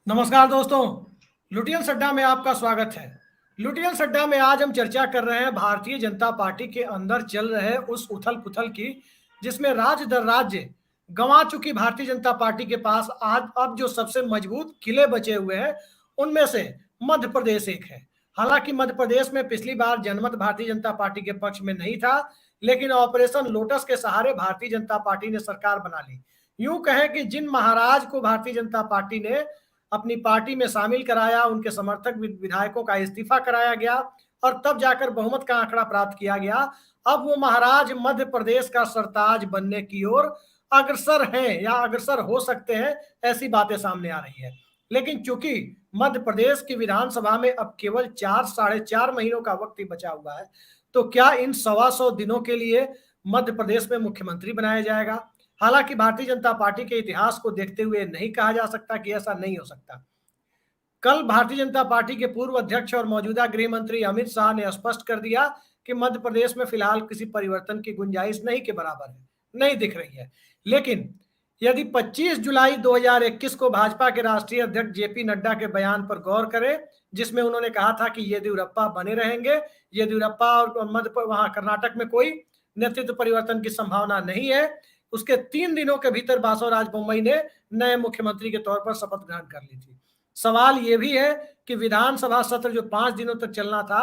नमस्कार दोस्तों, लुटियन सड्डा में आपका स्वागत है। लुटियन सड्डा में आज हम चर्चा कर रहे हैं भारतीय जनता पार्टी के अंदर चल रहे उस उथल पुथल की, जिसमें राज्य दर राज्य गंवा चुकी भारतीय जनता पार्टी के पास आज अब जो सबसे मजबूत किले बचे हुए हैं उनमें से मध्य प्रदेश एक है। हालांकि मध्य प्रदेश में पिछली बार जनमत भारतीय जनता पार्टी के पक्ष में नहीं था, लेकिन ऑपरेशन लोटस के सहारे भारतीय जनता पार्टी ने सरकार बना ली। यूं कहें कि जिन महाराज को भारतीय जनता पार्टी ने अपनी पार्टी में शामिल कराया, उनके समर्थक विधायकों का इस्तीफा कराया गया और तब जाकर बहुमत का आंकड़ा प्राप्त किया गया। अब वो महाराज मध्य प्रदेश का सरताज बनने की ओर अग्रसर हैं या अग्रसर हो सकते हैं, ऐसी बातें सामने आ रही है। लेकिन चूंकि मध्य प्रदेश की विधानसभा में अब केवल 4-4.5 महीनों का वक्त ही बचा हुआ है, तो क्या इन 125 दिनों के लिए मध्य प्रदेश में मुख्यमंत्री बनाया जाएगा? हालांकि भारतीय जनता पार्टी के इतिहास को देखते हुए नहीं कहा जा सकता कि ऐसा नहीं हो सकता। कल भारतीय जनता पार्टी के पूर्व अध्यक्ष और मौजूदा गृह मंत्री अमित शाह ने स्पष्ट कर दिया कि मध्य प्रदेश में फिलहाल किसी परिवर्तन की गुंजाइश नहीं के बराबर है, नहीं दिख रही है। लेकिन यदि 25 जुलाई 2021 को भाजपा के राष्ट्रीय अध्यक्ष जेपी नड्डा के बयान पर गौर करें, जिसमें उन्होंने कहा था कि येदियुरप्पा बने रहेंगे, येदियुरप्पा और वहां कर्नाटक में कोई नेतृत्व परिवर्तन की संभावना नहीं है, उसके 3 दिनों के भीतर बासवराज बोम्मई ने नए मुख्यमंत्री के तौर पर शपथ ग्रहण कर ली थी। सवाल यह भी है कि विधानसभा सत्र जो 5 दिनों तक चलना था,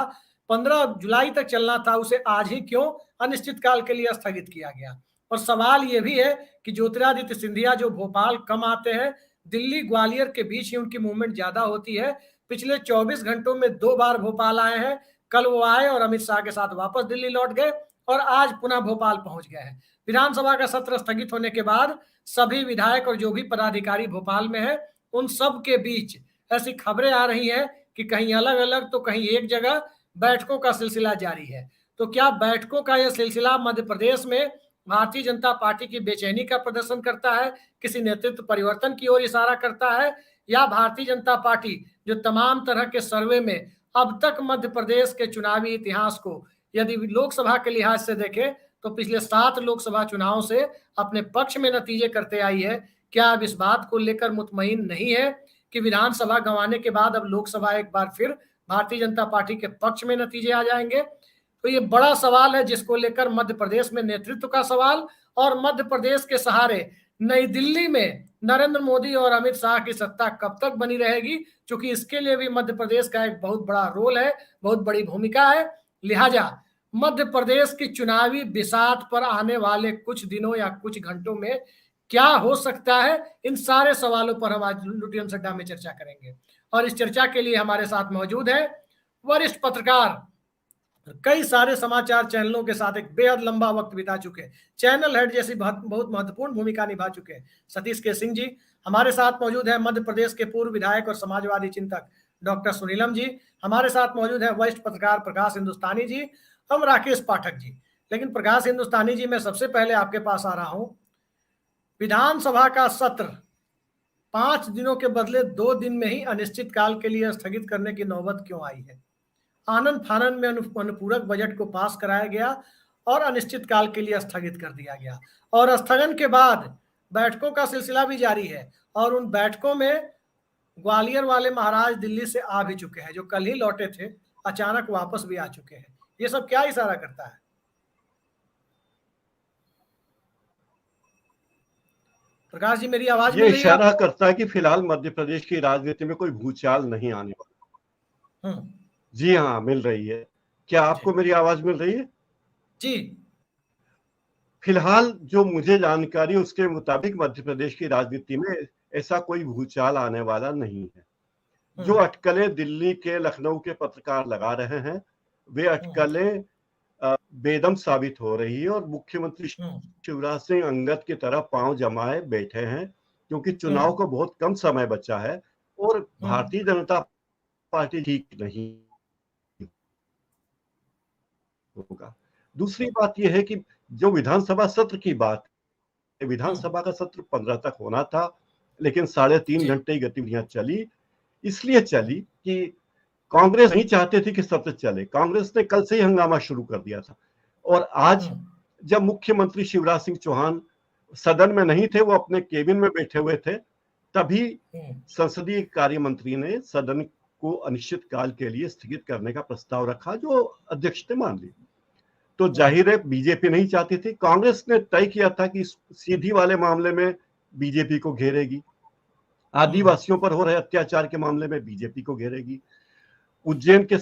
15 जुलाई तक चलना था, उसे आज ही क्यों अनिश्चितकाल के लिए स्थगित किया गया? और सवाल यह भी है कि ज्योतिरादित्य सिंधिया जो भोपाल कम आते हैं, दिल्ली ग्वालियर के बीच ही उनकी मूवमेंट ज्यादा होती है। पिछले 24 घंटों में 2 बार भोपाल आए हैं। कल वो आए और अमित शाह के साथ वापस दिल्ली लौट गए और आज पुनः भोपाल पहुंच गए हैं। विधानसभा का सत्र स्थगित होने के बाद सभी विधायक और जो भी पदाधिकारी भोपाल में है, उन सब के बीच ऐसी खबरें आ रही हैं कि कहीं अलग अलग तो कहीं एक जगह बैठकों का सिलसिला जारी है। तो क्या बैठकों का यह सिलसिला मध्य प्रदेश में भारतीय जनता पार्टी की बेचैनी का प्रदर्शन करता है, किसी नेतृत्व परिवर्तन की ओर इशारा करता है, या भारतीय जनता पार्टी जो तमाम तरह के सर्वे में अब तक मध्य प्रदेश के चुनावी इतिहास को यदि लोकसभा के लिहाज से देखें तो पिछले 7 लोकसभा चुनाव से अपने पक्ष में नतीजे करते आई है, क्या अब इस बात को लेकर मुतमईन नहीं है कि विधानसभा गंवाने के बाद अब लोकसभा एक बार फिर भारतीय जनता पार्टी के पक्ष में नतीजे आ जाएंगे? तो ये बड़ा सवाल है, जिसको लेकर मध्य प्रदेश में नेतृत्व का सवाल और मध्य प्रदेश के सहारे नई दिल्ली में नरेंद्र मोदी और अमित शाह की सत्ता कब तक बनी रहेगी, क्योंकि इसके लिए भी मध्य प्रदेश का एक बहुत बड़ा रोल है, बहुत बड़ी भूमिका है। लिहाजा मध्य प्रदेश की चुनावी बिसात पर आने वाले कुछ दिनों या कुछ घंटों में क्या हो सकता है, इन सारे सवालों पर हम आज लुटियन सड्डा में चर्चा करेंगे। और इस चर्चा के लिए हमारे साथ मौजूद है वरिष्ठ पत्रकार, कई सारे समाचार चैनलों के साथ एक बेहद लंबा वक्त बिता चुके, चैनल हेड जैसी बहुत महत्वपूर्ण भूमिका निभा चुके सतीश के सिंह जी हमारे साथ मौजूद है। मध्य प्रदेश के पूर्व विधायक और समाजवादी चिंतक डॉक्टर सुनीलम जी हमारे साथ मौजूद है। वरिष्ठ पत्रकार प्रकाश हिंदुस्तानी जी, हम राकेश पाठक जी। लेकिन प्रकाश हिंदुस्तानी जी, मैं सबसे पहले आपके पास आ रहा हूं। विधानसभा का सत्र 5 दिनों के बदले 2 दिन में ही अनिश्चितकाल के लिए स्थगित करने की नौबत क्यों आई है? आनंद फानंद में अनुपूरक बजट को पास कराया गया और अनिश्चितकाल के लिए स्थगित कर दिया गया, और स्थगन के बाद बैठकों का सिलसिला भी जारी है। और उन बैठकों में ग्वालियर वाले महाराज दिल्ली से आ भी चुके हैं, जो कल ही लौटे थे, अचानक वापस भी आ चुके हैं। ये सब क्या इशारा करता है? प्रकाश जी, मेरी आवाज ये इशारा करता है कि फिलहाल मध्य प्रदेश की राजनीति में कोई भूचाल नहीं आने वाला। जी हाँ, मिल रही है। क्या आपको मेरी आवाज मिल रही है? जी। फिलहाल जो मुझे जानकारी उसके मुताबिक मध्य प्रदेश की राजनीति में ऐसा कोई भूचाल आने वाला नहीं है। जो अटकलें दिल्ली के, लखनऊ के पत्रकार लगा रहे हैं, वे अटकलें बेदम साबित हो रही है और मुख्यमंत्री शिवराज सिंह अंगद की तरह पांव जमाए बैठे हैं, क्योंकि चुनाव को बहुत कम समय बचा है और भारतीय जनता पार्टी ठीक नहीं होगा। दूसरी बात यह है कि जो विधानसभा सत्र की बात, विधानसभा का सत्र 15 तक होना था, लेकिन 3.5 घंटे गतिविधियां चली। इसलिए चली कि कांग्रेस नहीं चाहते थे कि सत्र चले। कांग्रेस ने कल से ही हंगामा शुरू कर दिया था और आज जब मुख्यमंत्री शिवराज सिंह चौहान सदन में नहीं थे, वो अपने केबिन में बैठे हुए थे, तभी संसदीय कार्य मंत्री ने सदन को अनिश्चित काल के लिए स्थगित करने का प्रस्ताव रखा, जो अध्यक्ष ने मान ली। तो जाहिर है बीजेपी नहीं चाहती थी। कांग्रेस ने तय किया था कि सीधी वाले मामले में बीजेपी को घेरेगी, आदिवासियों पर हो रहे अत्याचार के मामले में बीजेपी को घेरेगी, उज्जैन के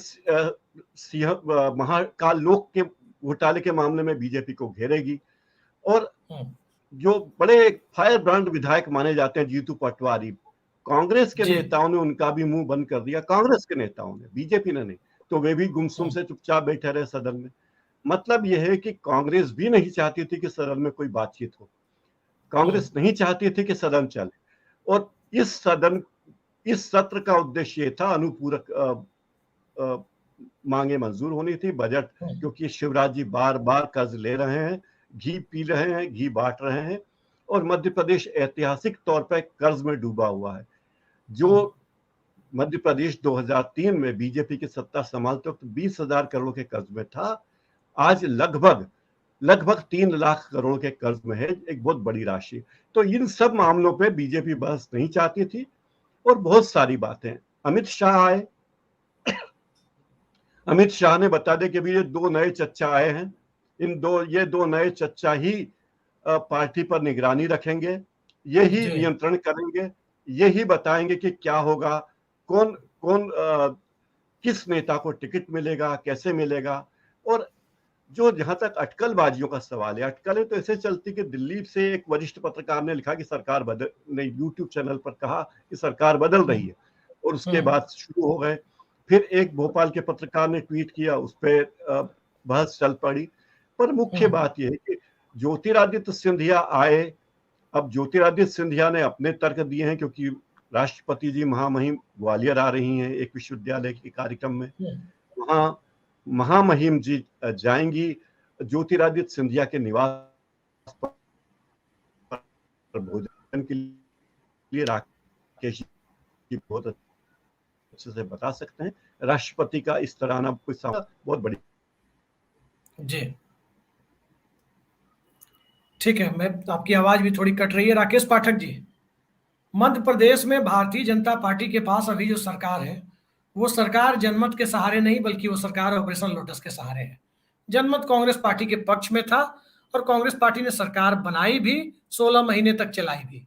महाकाल लोक के घोटाले के मामले में बीजेपी को घेरेगी, और जो बड़े फायर ब्रांड विधायक माने जाते हैं जीतू पटवारी, कांग्रेस के नेताओं ने उनका भी मुंह बंद कर दिया, कांग्रेस के नेताओं ने, बीजेपी ने नहीं। तो वे भी गुमसुम से चुपचाप बैठे रहे सदन में। मतलब यह है कि कांग्रेस भी नहीं चाहती थी कि सदन में कोई बातचीत हो, कांग्रेस नहीं चाहती थी कि सदन चले, और इस सत्र का उद्देश्य था अनुपूरक मांगे मंजूर होनी थी, बजट, क्योंकि शिवराज जी बार बार कर्ज ले रहे हैं, घी पी रहे हैं, घी बांट रहे हैं, और मध्य प्रदेश ऐतिहासिक तौर पर कर्ज में डूबा हुआ है। जो मध्य प्रदेश 2003 में बीजेपी की सत्ता संभालते वक्त 20,000 करोड़ के कर्ज में था, आज लगभग 3 लाख करोड़ के कर्ज में है, एक बहुत बड़ी राशि। तो इन सब मामलों पे बीजेपी बहस नहीं चाहती थी, और बहुत सारी बातें। अमित शाह आए, अमित शाह ने बता दिया कि भी ये 2 नए चच्चा आए हैं, ये दो नए चच्चा ही पार्टी पर निगरानी रखेंगे, यही नियंत्रण करेंगे, यही बताएंगे कि क्या होगा, कौन किस नेता को टिकट मिलेगा, कैसे मिलेगा। और जो जहां तक अटकलबाजियों का सवाल है, अटकलें तो ऐसे चलती कि दिल्ली से एक वरिष्ठ पत्रकार ने लिखा कि सरकार ने यूट्यूब चैनल पर कहा कि सरकार बदल रही है, और उसके बाद शुरू हो गए। फिर एक भोपाल के पत्रकार ने ट्वीट किया, उस पर बहस चल पड़ी। पर मुख्य बात यह है कि ज्योतिरादित्य सिंधिया आए। अब ज्योतिरादित्य सिंधिया ने अपने तर्क दिए हैं, क्योंकि राष्ट्रपति जी महामहिम ग्वालियर आ रही हैं एक विश्वविद्यालय के कार्यक्रम में, वहां महामहिम जी जाएंगी ज्योतिरादित्य सिंधिया के निवास पर भोजन के लिए। राकेश जी बहुत अच्छे से बता सकते हैं, राष्ट्रपति का इस तरह आना बहुत बड़ी। जी ठीक है, मैं आपकी आवाज भी थोड़ी कट रही है। राकेश पाठक जी, मध्य प्रदेश में भारतीय जनता पार्टी के पास अभी जो सरकार है, वो सरकार जनमत के सहारे नहीं, बल्कि वो सरकार ऑपरेशन लोटस के सहारे है। जनमत कांग्रेस पार्टी के पक्ष में था, और कांग्रेस पार्टी ने सरकार बनाई भी, 16 महीने तक चलाई भी।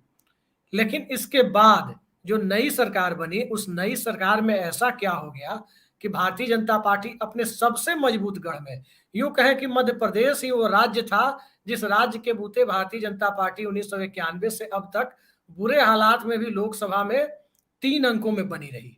लेकिन इसके बाद जो नई सरकार बनी, उस नई सरकार में ऐसा क्या हो गया कि भारतीय जनता पार्टी अपने सबसे मजबूत गढ़ में, यूं कहे कि मध्य प्रदेश ही वो राज्य था जिस राज्य के बूते भारतीय जनता पार्टी 1991 से अब तक बुरे हालात में भी लोकसभा में 3 अंकों में बनी रही।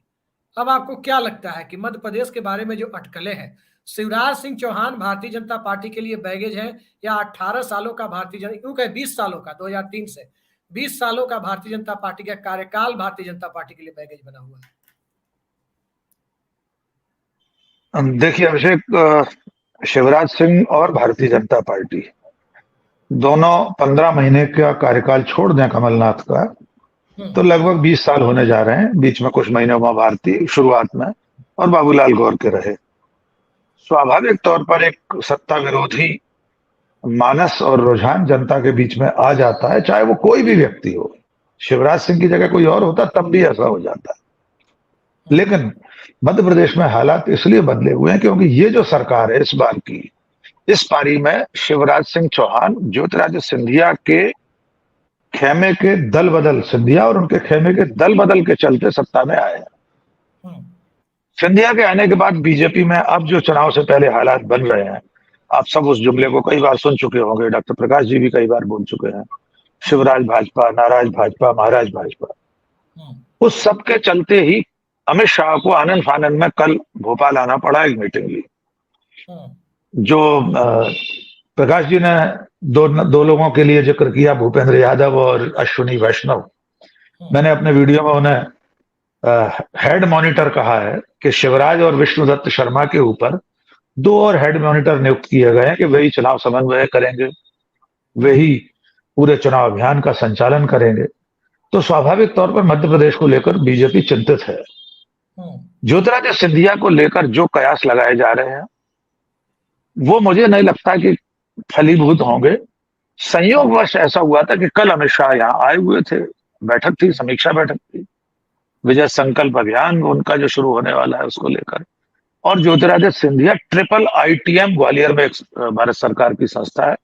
अब आपको क्या लगता है कि मध्य प्रदेश के बारे में जो अटकलें हैं, शिवराज सिंह चौहान भारतीय जनता पार्टी के लिए बैगेज है, या 18 सालों का भारतीय जनता, क्यों कहे 20 सालों का, 2003 से 20 सालों का भारतीय जनता पार्टी का कार्यकाल भारतीय जनता पार्टी के लिए बैगेज बना हुआ है? देखिए अभिषेक, शिवराज सिंह और भारतीय जनता पार्टी दोनों 15 महीने का कार्यकाल छोड़ दें कमलनाथ का, तो लगभग 20 साल होने जा रहे हैं। बीच में कुछ महीनों में भारती शुरुआत में और बाबूलाल गौर के रहे। स्वाभाविक तौर पर एक सत्ता विरोधी मानस और रुझान जनता के बीच में आ जाता है, चाहे वो कोई भी व्यक्ति हो। शिवराज सिंह की जगह कोई और होता तब भी ऐसा हो जाता है। लेकिन मध्य प्रदेश में हालात इसलिए बदले हुए हैं क्योंकि ये जो सरकार है इस बार की, इस पारी में शिवराज सिंह चौहान ज्योतिरादित्य सिंधिया के खेमे के दल बदल, सिंधिया और उनके खेमे के दल बदल के चलते सत्ता में आए हैं। सिंधिया के आने के बाद बीजेपी में अब जो चुनाव से पहले हालात बन रहे हैं, आप सब उस जुमले को कई बार सुन चुके होंगे, डॉक्टर प्रकाश जी भी कई बार बोल चुके हैं, शिवराज भाजपा, नाराज भाजपा, महाराज भाजपा। उस सब के चलते ही अमित शाह को आनंद फानंद में कल भोपाल आना पड़ा, एक मीटिंग ली। जो प्रकाश जी ने दो लोगों के लिए जिक्र किया, भूपेंद्र यादव और अश्विनी वैष्णव। मैंने अपने वीडियो में उन्हें हेड मॉनिटर कहा है कि शिवराज और विष्णुदत्त शर्मा के ऊपर 2 और हेड मॉनिटर नियुक्त किए गए हैं कि वही चुनाव समन्वय करेंगे, वही पूरे चुनाव अभियान का संचालन करेंगे। तो स्वाभाविक तौर पर मध्य प्रदेश को लेकर बीजेपी चिंतित है। ज्योतिरादित्य सिंधिया को लेकर जो कयास लगाए जा रहे हैं वो मुझे नहीं लगता कि फलीभूत होंगे। संयोगवश ऐसा हुआ था कि कल अमित शाह यहाँ आए हुए थे बैठक थी, समीक्षा बैठक थी, विजय संकल्प अभियान उनका जो शुरू होने वाला है उसको लेकर, और ज्योतिरादित्य सिंधिया ट्रिपल ITM ग्वालियर में एक भारत सरकार की संस्था है,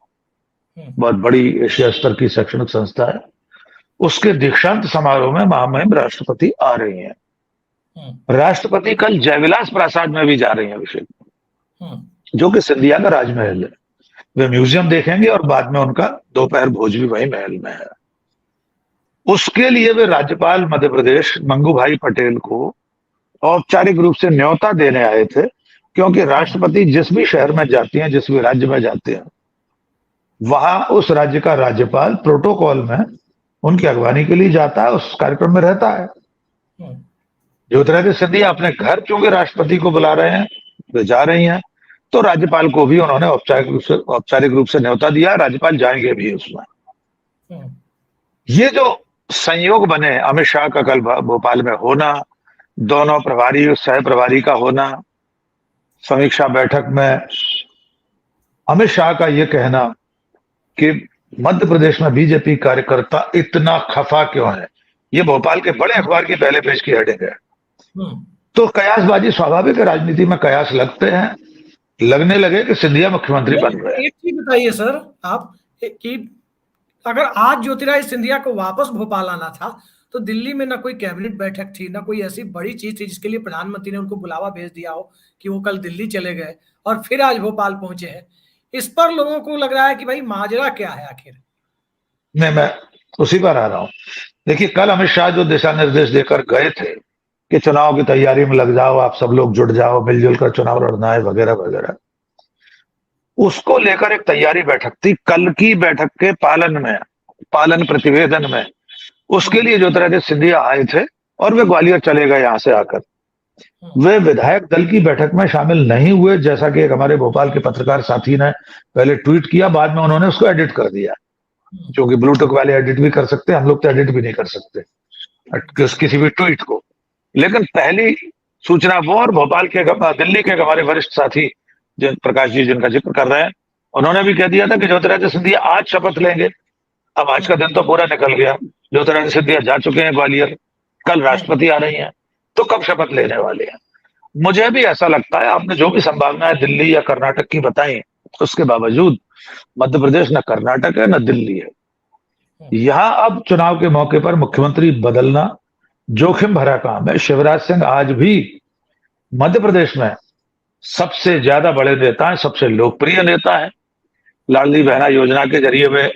बहुत बड़ी एशिया स्तर की शैक्षणिक संस्था है, उसके दीक्षांत समारोह में महामहिम राष्ट्रपति आ रही हैं। राष्ट्रपति कल जयविलास प्रासाद में भी जा रही हैं अभिषेक, जो कि सिंधिया का राजमहल है। वे म्यूजियम देखेंगे और बाद में उनका दोपहर भोज भी वही महल में है। उसके लिए वे राज्यपाल मध्य प्रदेश मंगू भाई पटेल को औपचारिक रूप से न्योता देने आए थे, क्योंकि राष्ट्रपति जिस भी शहर में जाती हैं, जिस भी राज्य में जाते हैं, वहां उस राज्य का राज्यपाल प्रोटोकॉल में उनकी अगवानी के लिए जाता है, उस कार्यक्रम में रहता है। ज्योतिरादित्य सिंधिया अपने घर चूंकि राष्ट्रपति को बुला रहे हैं, वे जा रही हैं, तो राज्यपाल को भी उन्होंने औपचारिक रूप से न्योता दिया, राज्यपाल जाएंगे भी उसमें। ये जो संयोग बने, अमित शाह का कल भोपाल में होना, दोनों प्रभारी सह प्रभारी का होना, समीक्षा बैठक में अमित शाह का ये कहना कि मध्य प्रदेश में बीजेपी कार्यकर्ता इतना खफा क्यों है, ये भोपाल के बड़े अखबार की पहले पेज की हेडिंग है। तो कयासबाजी स्वाभाविक है, राजनीति में कयास लगते हैं, लगने लगे कि सिंधिया मुख्यमंत्री बन गए। एक चीज बताइए सर आप कि अगर आज ज्योतिरादित्य सिंधिया को वापस भोपाल आना था तो दिल्ली में ना कोई कैबिनेट बैठक थी, ना कोई ऐसी बड़ी चीज थी जिसके लिए प्रधानमंत्री ने उनको बुलावा भेज दिया हो कि वो कल दिल्ली चले गए और फिर आज भोपाल पहुंचे हैं। इस पर लोगों को लग रहा है कि भाई माजरा क्या है आखिर। मैं उसी पर आ रहा हूं। देखिए, कल अमित शाह जो दिशा निर्देश देकर गए थे कि चुनाव की तैयारी में लग जाओ, आप सब लोग जुट जाओ, मिलजुल कर चुनाव लड़ना है वगैरह वगैरह, उसको लेकर एक तैयारी बैठक थी। कल की बैठक के पालन प्रतिवेदन में उसके लिए ज्योतिरादित्य सिंधिया आए थे और वे ग्वालियर चले गए। यहां से आकर वे विधायक दल की बैठक में शामिल नहीं हुए, जैसा कि एक हमारे भोपाल के पत्रकार साथी ने पहले ट्वीट किया, बाद में उन्होंने उसको एडिट कर दिया, क्योंकि ब्लूटूथ वाले एडिट भी कर सकते, हम लोग तो एडिट भी नहीं कर सकते किसी भी ट्वीट को। लेकिन पहली सूचना वो, और भोपाल के दिल्ली के हमारे वरिष्ठ साथी प्रकाश जी जिनका जिक्र कर रहे हैं, उन्होंने भी कह दिया था कि ज्योतिरादित्य सिंधिया आज शपथ लेंगे। अब आज का दिन तो पूरा निकल गया, ज्योतिरादित्य सिंधिया जा चुके हैं ग्वालियर, कल राष्ट्रपति आ रही हैं, तो कब शपथ लेने वाले हैं। मुझे भी ऐसा लगता है, आपने जो भी संभावनाएं दिल्ली या कर्नाटक की बताई, उसके बावजूद मध्य प्रदेश न कर्नाटक है न दिल्ली है। यहां अब चुनाव के मौके पर मुख्यमंत्री बदलना जोखिम भरा काम है। शिवराज सिंह आज भी मध्य प्रदेश में सबसे ज्यादा बड़े नेता है, सबसे लोकप्रिय नेता है। लाडली बहना योजना के जरिए वे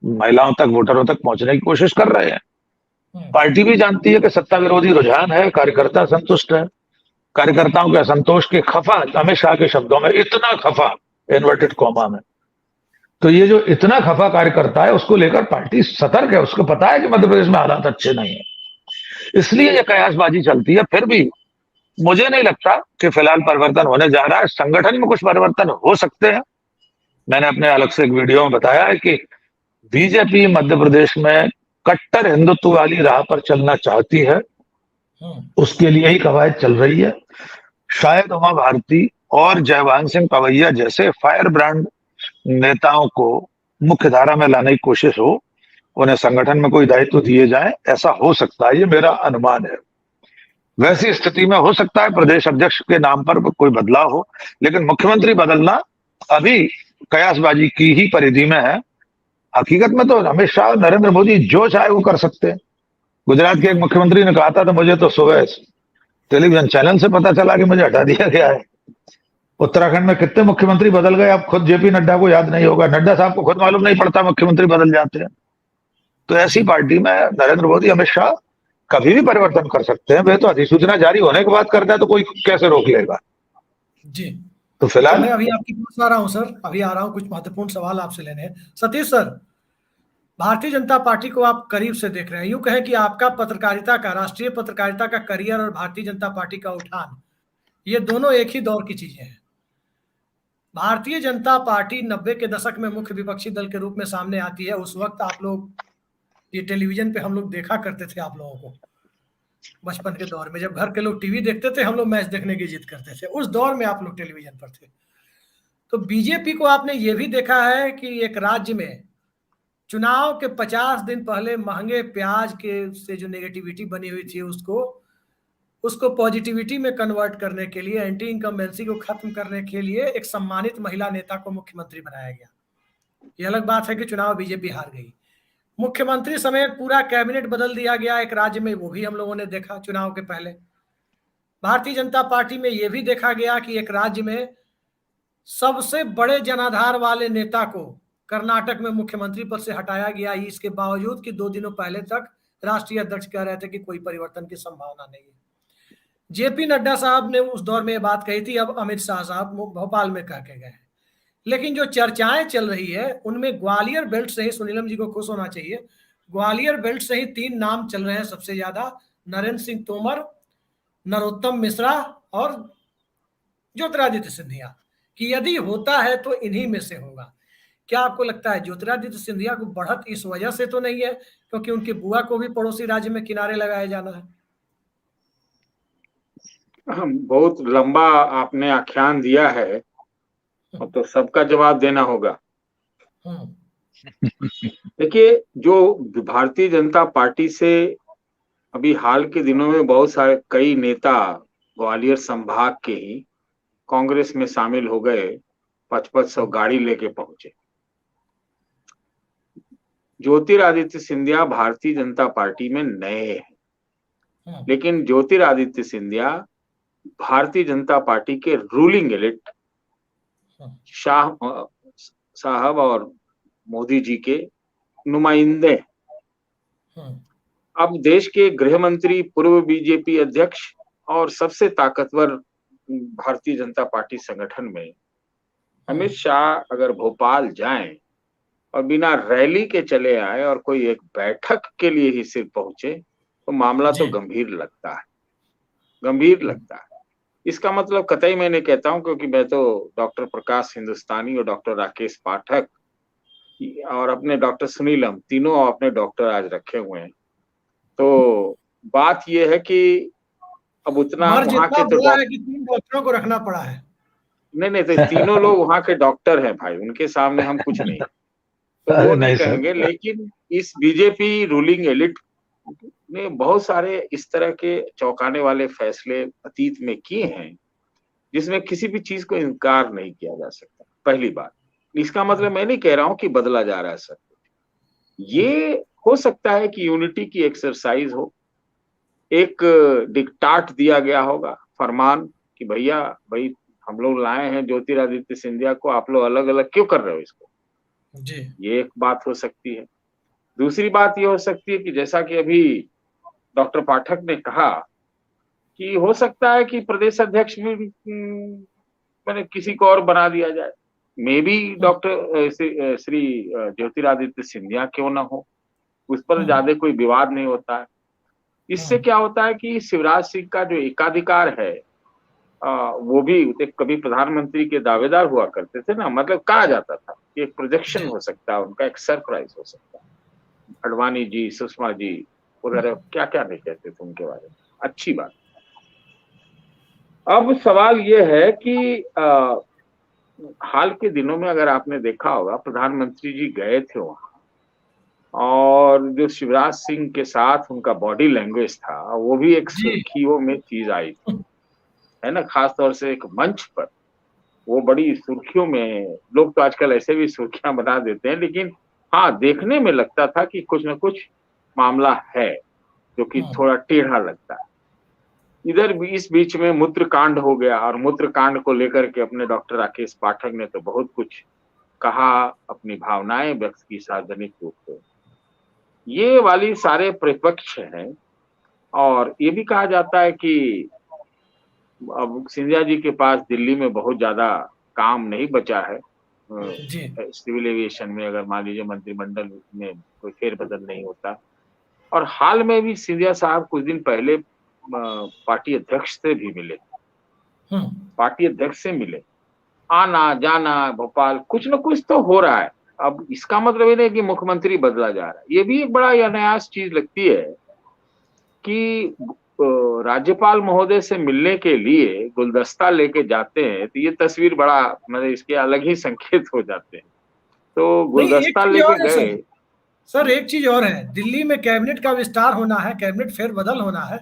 महिलाओं तक, वोटरों तक पहुंचने की कोशिश कर रहे हैं। पार्टी भी जानती है कि सत्ता विरोधी रुझान है, कार्यकर्ता संतुष्ट है, कार्यकर्ताओं के असंतोष के खफा, अमित शाह के शब्दों में इतना खफा, इन्वर्टेड कॉमा में, तो ये जो इतना खफा कार्यकर्ता है उसको लेकर पार्टी सतर्क है। उसको पता है कि मध्य प्रदेश में हालात अच्छे नहीं है, इसलिए ये कयासबाजी चलती है। फिर भी मुझे नहीं लगता कि फिलहाल परिवर्तन होने जा रहा है। संगठन में कुछ परिवर्तन हो सकते हैं। मैंने अपने अलग से एक वीडियो में बताया है कि बीजेपी मध्य प्रदेश में कट्टर हिंदुत्व वाली राह पर चलना चाहती है, उसके लिए ही कवायद चल रही है। शायद उमा भारती और जयवान सिंह पवैया जैसे फायर ब्रांड नेताओं को मुख्य धारा में लाने की कोशिश हो, उन्हें संगठन में कोई दायित्व दिए जाए, ऐसा हो सकता है, ये मेरा अनुमान है। वैसी स्थिति में हो सकता है प्रदेश अध्यक्ष के नाम पर कोई बदलाव हो, लेकिन मुख्यमंत्री बदलना अभी कयासबाजी की ही परिधि में है। हकीकत में तो अमित शाह, नरेंद्र मोदी जो चाहे वो कर सकते हैं। गुजरात के एक मुख्यमंत्री ने कहा था, तो मुझे तो सुबह टेलीविजन चैनल से पता चला कि मुझे हटा दिया गया है। उत्तराखंड में कितने मुख्यमंत्री बदल गए, अब खुद जेपी नड्डा को याद नहीं होगा, नड्डा साहब को खुद मालूम नहीं पड़ता मुख्यमंत्री बदल जाते हैं। तो ऐसी पार्टी में नरेंद्र मोदी, अमित शाह कभी भी परिवर्तन कर सकते हैं। वे तो अधिसूचना जारी होने के बाद करता है, तो कोई कैसे रोक लेगा जी। तो फिलहाल मैं अभी आपकी पास आ रहा हूं सर, अभी आ रहा हूं, कुछ महत्वपूर्ण सवाल आपसे लेने हैं। सतीश सर, भारतीय जनता पार्टी को आप करीब से देख रहे हैं, यूं कहें कि आपका पत्रकारिता का, राष्ट्रीय पत्रकारिता का करियर और भारतीय जनता पार्टी का उठान, ये दोनों एक ही दौर की चीजें हैं। भारतीय जनता पार्टी 90 के दशक में मुख्य विपक्षी दल के रूप में सामने आती है। उस वक्त आप लोग, ये टेलीविजन पे हम लोग देखा करते थे आप लोगों को, बचपन के दौर में जब घर के लोग टीवी देखते थे, हम लोग मैच देखने की जिद करते थे, उस दौर में आप लोग टेलीविजन पर थे। तो बीजेपी को आपने ये भी देखा है कि एक राज्य में चुनाव के 50 दिन पहले महंगे प्याज के से जो नेगेटिविटी बनी हुई थी उसको पॉजिटिविटी में कन्वर्ट करने के लिए, एंटी इनकम्बेंसी को खत्म करने के लिए एक सम्मानित महिला नेता को मुख्यमंत्री बनाया गया। ये अलग बात है कि चुनाव बीजेपी हार गई, मुख्यमंत्री समेत पूरा कैबिनेट बदल दिया गया एक राज्य में, वो भी हम लोगों ने देखा चुनाव के पहले। भारतीय जनता पार्टी में यह भी देखा गया कि एक राज्य में सबसे बड़े जनाधार वाले नेता को कर्नाटक में मुख्यमंत्री पद से हटाया गया, इसके बावजूद कि 2 दिनों पहले तक राष्ट्रीय अध्यक्ष कह रहे थे कि कोई परिवर्तन की संभावना नहीं है। जेपी नड्डा साहब ने उस दौर में ये बात कही थी, अब अमित शाह साहब भोपाल में कह के गए हैं। लेकिन जो चर्चाएं चल रही है उनमें ग्वालियर बेल्ट से ही, सुनीलम जी को खुश होना चाहिए, ग्वालियर बेल्ट से ही 3 नाम चल रहे हैं सबसे ज्यादा, नरेंद्र सिंह तोमर, नरोत्तम मिश्रा और ज्योतिरादित्य सिंधिया, कि यदि होता है तो इन्हीं में से होगा। क्या आपको लगता है ज्योतिरादित्य सिंधिया को बढ़त इस वजह से तो नहीं है क्योंकि उनकी बुआ को भी पड़ोसी राज्य में किनारे लगाया जाना है? बहुत लंबा आपने आख्यान दिया है, तो सबका जवाब देना होगा। देखिए, जो भारतीय जनता पार्टी से अभी हाल के दिनों में बहुत सारे कई नेता ग्वालियर संभाग के ही कांग्रेस में शामिल हो गए, 5500 गाड़ी लेके पहुंचे। ज्योतिरादित्य सिंधिया भारतीय जनता पार्टी में नए हैं, लेकिन ज्योतिरादित्य सिंधिया भारतीय जनता पार्टी के रूलिंग एलिट शाह साहब और मोदी जी के नुमाइंदे। अब देश के गृह मंत्री, पूर्व बीजेपी अध्यक्ष और सबसे ताकतवर भारतीय जनता पार्टी संगठन में अमित शाह अगर भोपाल जाएं और बिना रैली के चले आए और कोई एक बैठक के लिए ही सिर्फ पहुंचे, तो मामला तो गंभीर लगता है, गंभीर लगता है। इसका मतलब कतई मैं नहीं कहता हूं, क्योंकि मैं तो डॉक्टर प्रकाश हिंदुस्तानी और डॉक्टर राकेश पाठक और अपने डॉक्टर सुनीलम, तीनों अपने डॉक्टर आज रखे हुए हैं। तो बात यह है कि अब उतना वहां के तो है कि 3 डॉक्टरों को रखना पड़ा है। नहीं, तो तीनों लोग वहां के डॉक्टर हैं भाई, उनके सामने हम कुछ नहीं, तो वो नहीं कहेंगे। लेकिन इस बीजेपी रूलिंग एलिट ने बहुत सारे इस तरह के चौंकाने वाले फैसले अतीत में किए हैं, जिसमें किसी भी चीज को इनकार नहीं किया जा सकता। पहली बात, इसका मतलब मैं नहीं कह रहा हूं कि बदला जा रहा है सब कुछ। ये हो सकता है कि यूनिटी की एक्सरसाइज हो, एक डिक्टाट दिया गया होगा, फरमान कि भैया भाई हम लोग लाए हैं ज्योतिरादित्य सिंधिया को, आप लोग अलग अलग क्यों कर रहे हो इसको जी। ये एक बात हो सकती है। दूसरी बात ये हो सकती है कि जैसा कि अभी डॉक्टर पाठक ने कहा कि हो सकता है कि प्रदेश अध्यक्ष भी मैंने किसी को और बना दिया जाए, may be doctor Shri Jyotiraditya Scindia क्यों ना हो, उस पर ज्यादा कोई विवाद नहीं होता है। इससे क्या होता है कि शिवराज सिंह का जो एकाधिकार है, वो भी कभी प्रधानमंत्री के दावेदार हुआ करते थे ना, मतलब कहा जाता था कि एक प्रोजेक्शन हो सकता है उनका, एक सरप्राइज हो सकता है। अडवाणी जी, सुषमा जी वगैरह क्या क्या नहीं कहते थे उनके बारे में, अच्छी बात। अब सवाल ये है कि हाल के दिनों में अगर आपने देखा होगा, प्रधानमंत्री जी गए थे वहां, और जो शिवराज सिंह के साथ उनका बॉडी लैंग्वेज था, वो भी एक सुर्खियों में चीज आई थी, है ना, खास तौर से एक मंच पर वो बड़ी सुर्खियों में। लोग तो आजकल ऐसे भी सुर्खियां बना देते हैं, लेकिन हाँ, देखने में लगता था कि कुछ न कुछ मामला है जो कि थोड़ा टेढ़ा लगता है। इधर भी इस बीच में मूत्रकांड हो गया, और मूत्रकांड को लेकर के अपने डॉक्टर राकेश पाठक ने तो बहुत कुछ कहा, अपनी भावनाएं व्यक्त की सार्वजनिक रूप से। ये वाली सारे परिपक्ष हैं, और ये भी कहा जाता है कि अब सिंधिया जी के पास दिल्ली में बहुत ज्यादा काम नहीं बचा है सिविल एविएशन में, अगर मान लीजिए मंत्रिमंडल में कोई फेरबदल नहीं होता। और हाल में भी सिंधिया साहब कुछ दिन पहले पार्टी अध्यक्ष से भी मिले, पार्टी अध्यक्ष से मिले, आना जाना भोपाल, कुछ न कुछ तो हो रहा है। अब इसका मतलब ये नहीं कि मुख्यमंत्री बदला जा रहा है। ये भी एक बड़ा अनायास चीज लगती है कि राज्यपाल महोदय से मिलने के लिए गुलदस्ता लेके जाते हैं, तो ये तस्वीर बड़ा, मतलब इसके अलग ही संकेत हो जाते हैं। तो गुलदस्ता लेके गए, सर एक चीज और है, दिल्ली में कैबिनेट का विस्तार होना है, कैबिनेट फेरबदल होना है,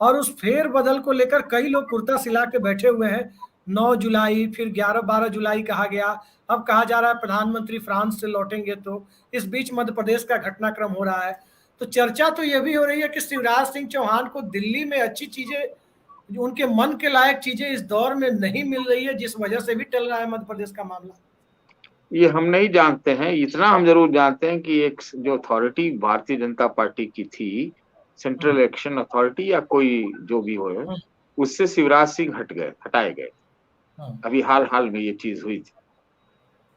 और उस फेरबदल को लेकर कई लोग कुर्ता सिला के बैठे हुए हैं। 9 जुलाई, फिर 11-12 जुलाई कहा गया, अब कहा जा रहा है प्रधानमंत्री फ्रांस से लौटेंगे। तो इस बीच मध्य प्रदेश का घटनाक्रम हो रहा है। तो चर्चा तो यह भी हो रही है कि शिवराज सिंह चौहान को दिल्ली में अच्छी चीजें, जो उनके मन के लायक चीजें इस दौर में नहीं मिल रही है, जिस वजह से भी टल रहा है मध्य प्रदेश का मामला। ये हम नहीं जानते हैं, इतना हम जरूर जानते हैं कि एक जो अथॉरिटी भारतीय जनता पार्टी की थी, सेंट्रल इलेक्शन अथॉरिटी या कोई जो भी हो, उससे शिवराज सिंह हटाए गए। अभी हाल में ये चीज हुई थी।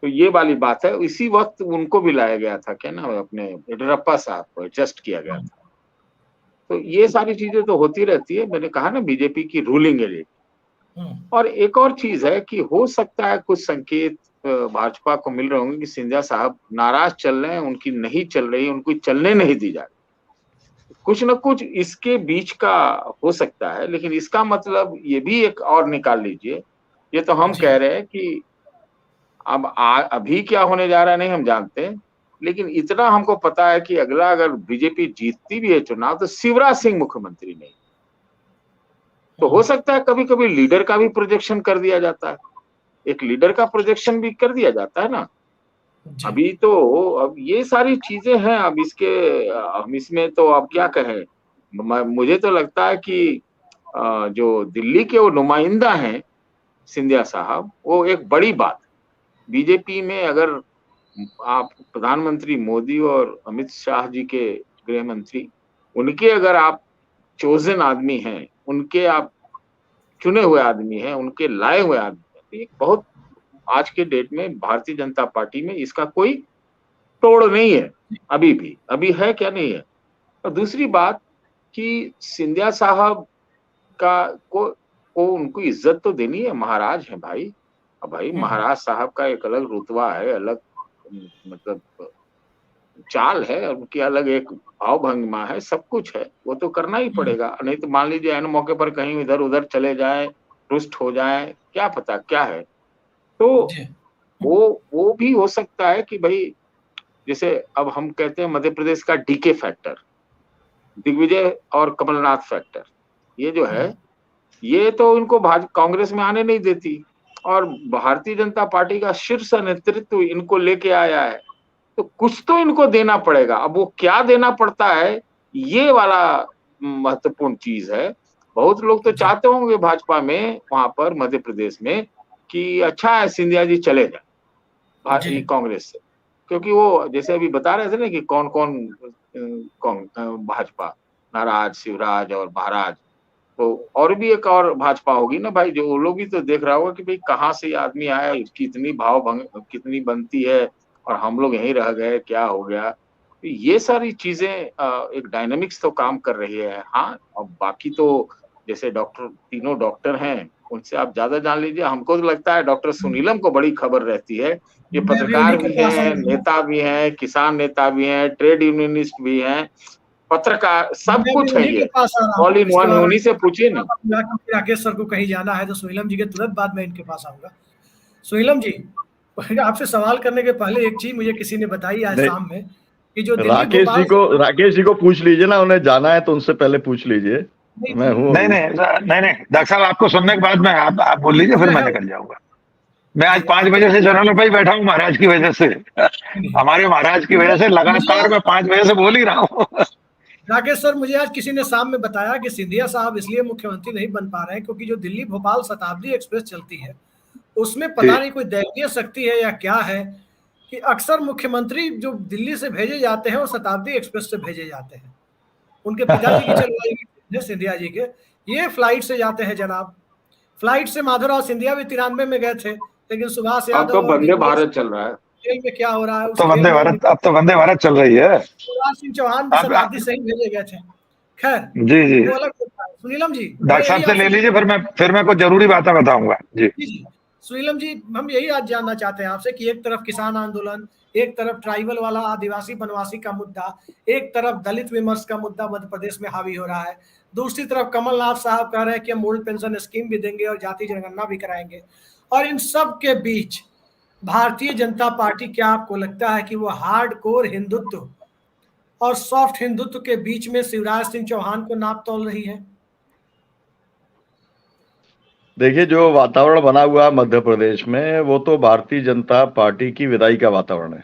तो ये वाली बात है। इसी वक्त उनको भी लाया गया था, क्या ना, अपने येडियुरप्पा साहब को एडजस्ट किया गया था। तो ये सारी चीजें तो होती रहती है। मैंने कहा ना, बीजेपी की रूलिंग एलिट। और एक और चीज है कि हो सकता है कुछ संकेत भाजपा को मिल रहे होंगे कि सिंधिया साहब नाराज चल रहे हैं, उनकी नहीं चल रही, उनको चलने नहीं दी जा रही। कुछ न कुछ इसके बीच का हो सकता है। लेकिन इसका मतलब ये भी एक और निकाल लीजिए, ये तो हम कह रहे हैं कि अब अभी क्या होने जा रहा है नहीं हम जानते, लेकिन इतना हमको पता है कि अगला अगर बीजेपी जीतती भी है चुनाव तो शिवराज सिंह मुख्यमंत्री नहीं। तो हो सकता है कभी कभी लीडर का भी प्रोजेक्शन कर दिया जाता है, एक लीडर का प्रोजेक्शन भी कर दिया जाता है ना। अभी तो अब ये सारी चीजें हैं। अब हम इसमें तो अब क्या कहें। मुझे तो लगता है कि जो दिल्ली के वो नुमाइंदा हैं सिंधिया साहब, वो एक बड़ी बात। बीजेपी में अगर आप प्रधानमंत्री मोदी और अमित शाह जी के गृह मंत्री, उनके अगर आप चोजन आदमी हैं, उनके आप चुने हुए आदमी हैं, उनके लाए हुए आदमी हैं, तो एक बहुत आज के डेट में भारतीय जनता पार्टी में इसका कोई तोड़ नहीं है। अभी है क्या, नहीं है। और दूसरी बात कि सिंधिया साहब को उनको इज्जत तो देनी है, महाराज है भाई। अब भाई महाराज साहब का एक अलग रुतबा है, अलग मतलब चाल है, उनकी अलग एक भाव भंगिमा है, सब कुछ है, वो तो करना ही पड़ेगा। नहीं तो मान लीजिए ऐन मौके पर कहीं इधर उधर चले जाए, रुष्ट हो जाए, क्या पता क्या है। तो वो भी हो सकता है कि भाई, जैसे अब हम कहते हैं मध्य प्रदेश का डीके फैक्टर, दिग्विजय और कमलनाथ फैक्टर, ये जो है ये तो इनको कांग्रेस में आने नहीं देती, और भारतीय जनता पार्टी का शीर्ष नेतृत्व इनको लेके आया है। तो कुछ तो इनको देना पड़ेगा। अब वो क्या देना पड़ता है, ये वाला महत्वपूर्ण चीज है। बहुत लोग तो चाहते होंगे भाजपा में, वहां पर मध्य प्रदेश में, कि अच्छा है सिंधिया जी चले जाए कांग्रेस से, क्योंकि वो जैसे अभी बता रहे थे ना कि कौन कौन भाजपा नाराज, शिवराज और महाराज, तो और भी एक और भाजपा होगी ना भाई, जो वो लोग भी तो देख रहा होगा कि भाई कहाँ से आदमी आया, इसकी इतनी कितनी बनती है, और हम लोग यहीं रह गए, क्या हो गया। तो ये सारी चीजें एक डायनामिक्स तो काम कर रही है। हाँ, अब बाकी तो जैसे तीनों डॉक्टर हैं, उनसे आप ज्यादा जान लीजिए। हमको तो लगता है डॉक्टर सुनीलम को बड़ी खबर रहती है। ये पत्रकार भी हैं, नेता भी हैं, किसान नेता भी हैं, ट्रेड यूनियनिस्ट भी हैं, पत्रकार, सब कुछ है। ये ऑल इन वन, उन्हीं से पूछिए ना। राकेश सर को कहीं जाना है तो सुनीलम जी के तुरंत बाद में इनके पास आऊंगा। सुनीलम जी, आपसे सवाल करने के पहले एक चीज मुझे किसी ने बताई आज शाम में कि जो राकेश जी को पूछ लीजिए ना, उन्हें जाना है तो उनसे पहले पूछ लीजिए। मैं हूँ। नहीं डॉक्टर साहब, आपको सुनने के बाद में आप बोल लीजिए, फिर मैं निकल जाऊंगा। मैं आज 5 बजे से जनरल पे ही बैठा हूँ, महाराज की वजह से। हमारे महाराज की वजह से लगातार मैं 5 बजे से बोल ही रहा हूँ। राकेश सर, मुझे आज किसी ने शाम में बताया कि सिंधिया साहब इसलिए मुख्यमंत्री नहीं बन पा रहे हैं क्योंकि जो दिल्ली भोपाल शताब्दी एक्सप्रेस चलती है, उसमें पता नहीं कोई दैवीय शक्ति है या क्या है, कि अक्सर मुख्यमंत्री जो दिल्ली से भेजे जाते हैं वो शताब्दी एक्सप्रेस से भेजे जाते हैं। उनके पिताजी की चलवाई गई, सिंधिया जी के, ये फ्लाइट से जाते हैं जनाब। फ्लाइट से माधवराव सिंधिया भी 93 में गए थे, लेकिन सुभाष यादव तो वंदे भारत चल रहा है। खेल में क्या हो रहा है, अब तो वंदे भारत चल रही है। शिवराज सिंह चौहान भी शताब्दी से ही भेजे गए थे। खैर, जी वो अलग होता है। सुनीलम जी, डॉक्टर साहब से ले लीजिए, फिर मैं कुछ जरूरी बातें बताऊंगा। जी सुनीलम जी, हम यही आज जानना चाहते हैं आपसे कि एक तरफ किसान आंदोलन, एक तरफ ट्राइबल वाला आदिवासी बनवासी का मुद्दा, एक तरफ दलित विमर्श का मुद्दा मध्य प्रदेश में हावी हो रहा है, दूसरी तरफ कमलनाथ साहब कह रहे हैं कि हम ओल्ड पेंशन स्कीम भी देंगे और जाति जनगणना भी कराएंगे। और इन सब के बीच भारतीय जनता पार्टी, क्या आपको लगता है कि वो हार्डकोर हिंदुत्व और सॉफ्ट हिंदुत्व के बीच में शिवराज सिंह चौहान को नाप तोल रही है? देखिए, जो वातावरण बना हुआ मध्य प्रदेश में वो तो भारतीय जनता पार्टी की विदाई का वातावरण है।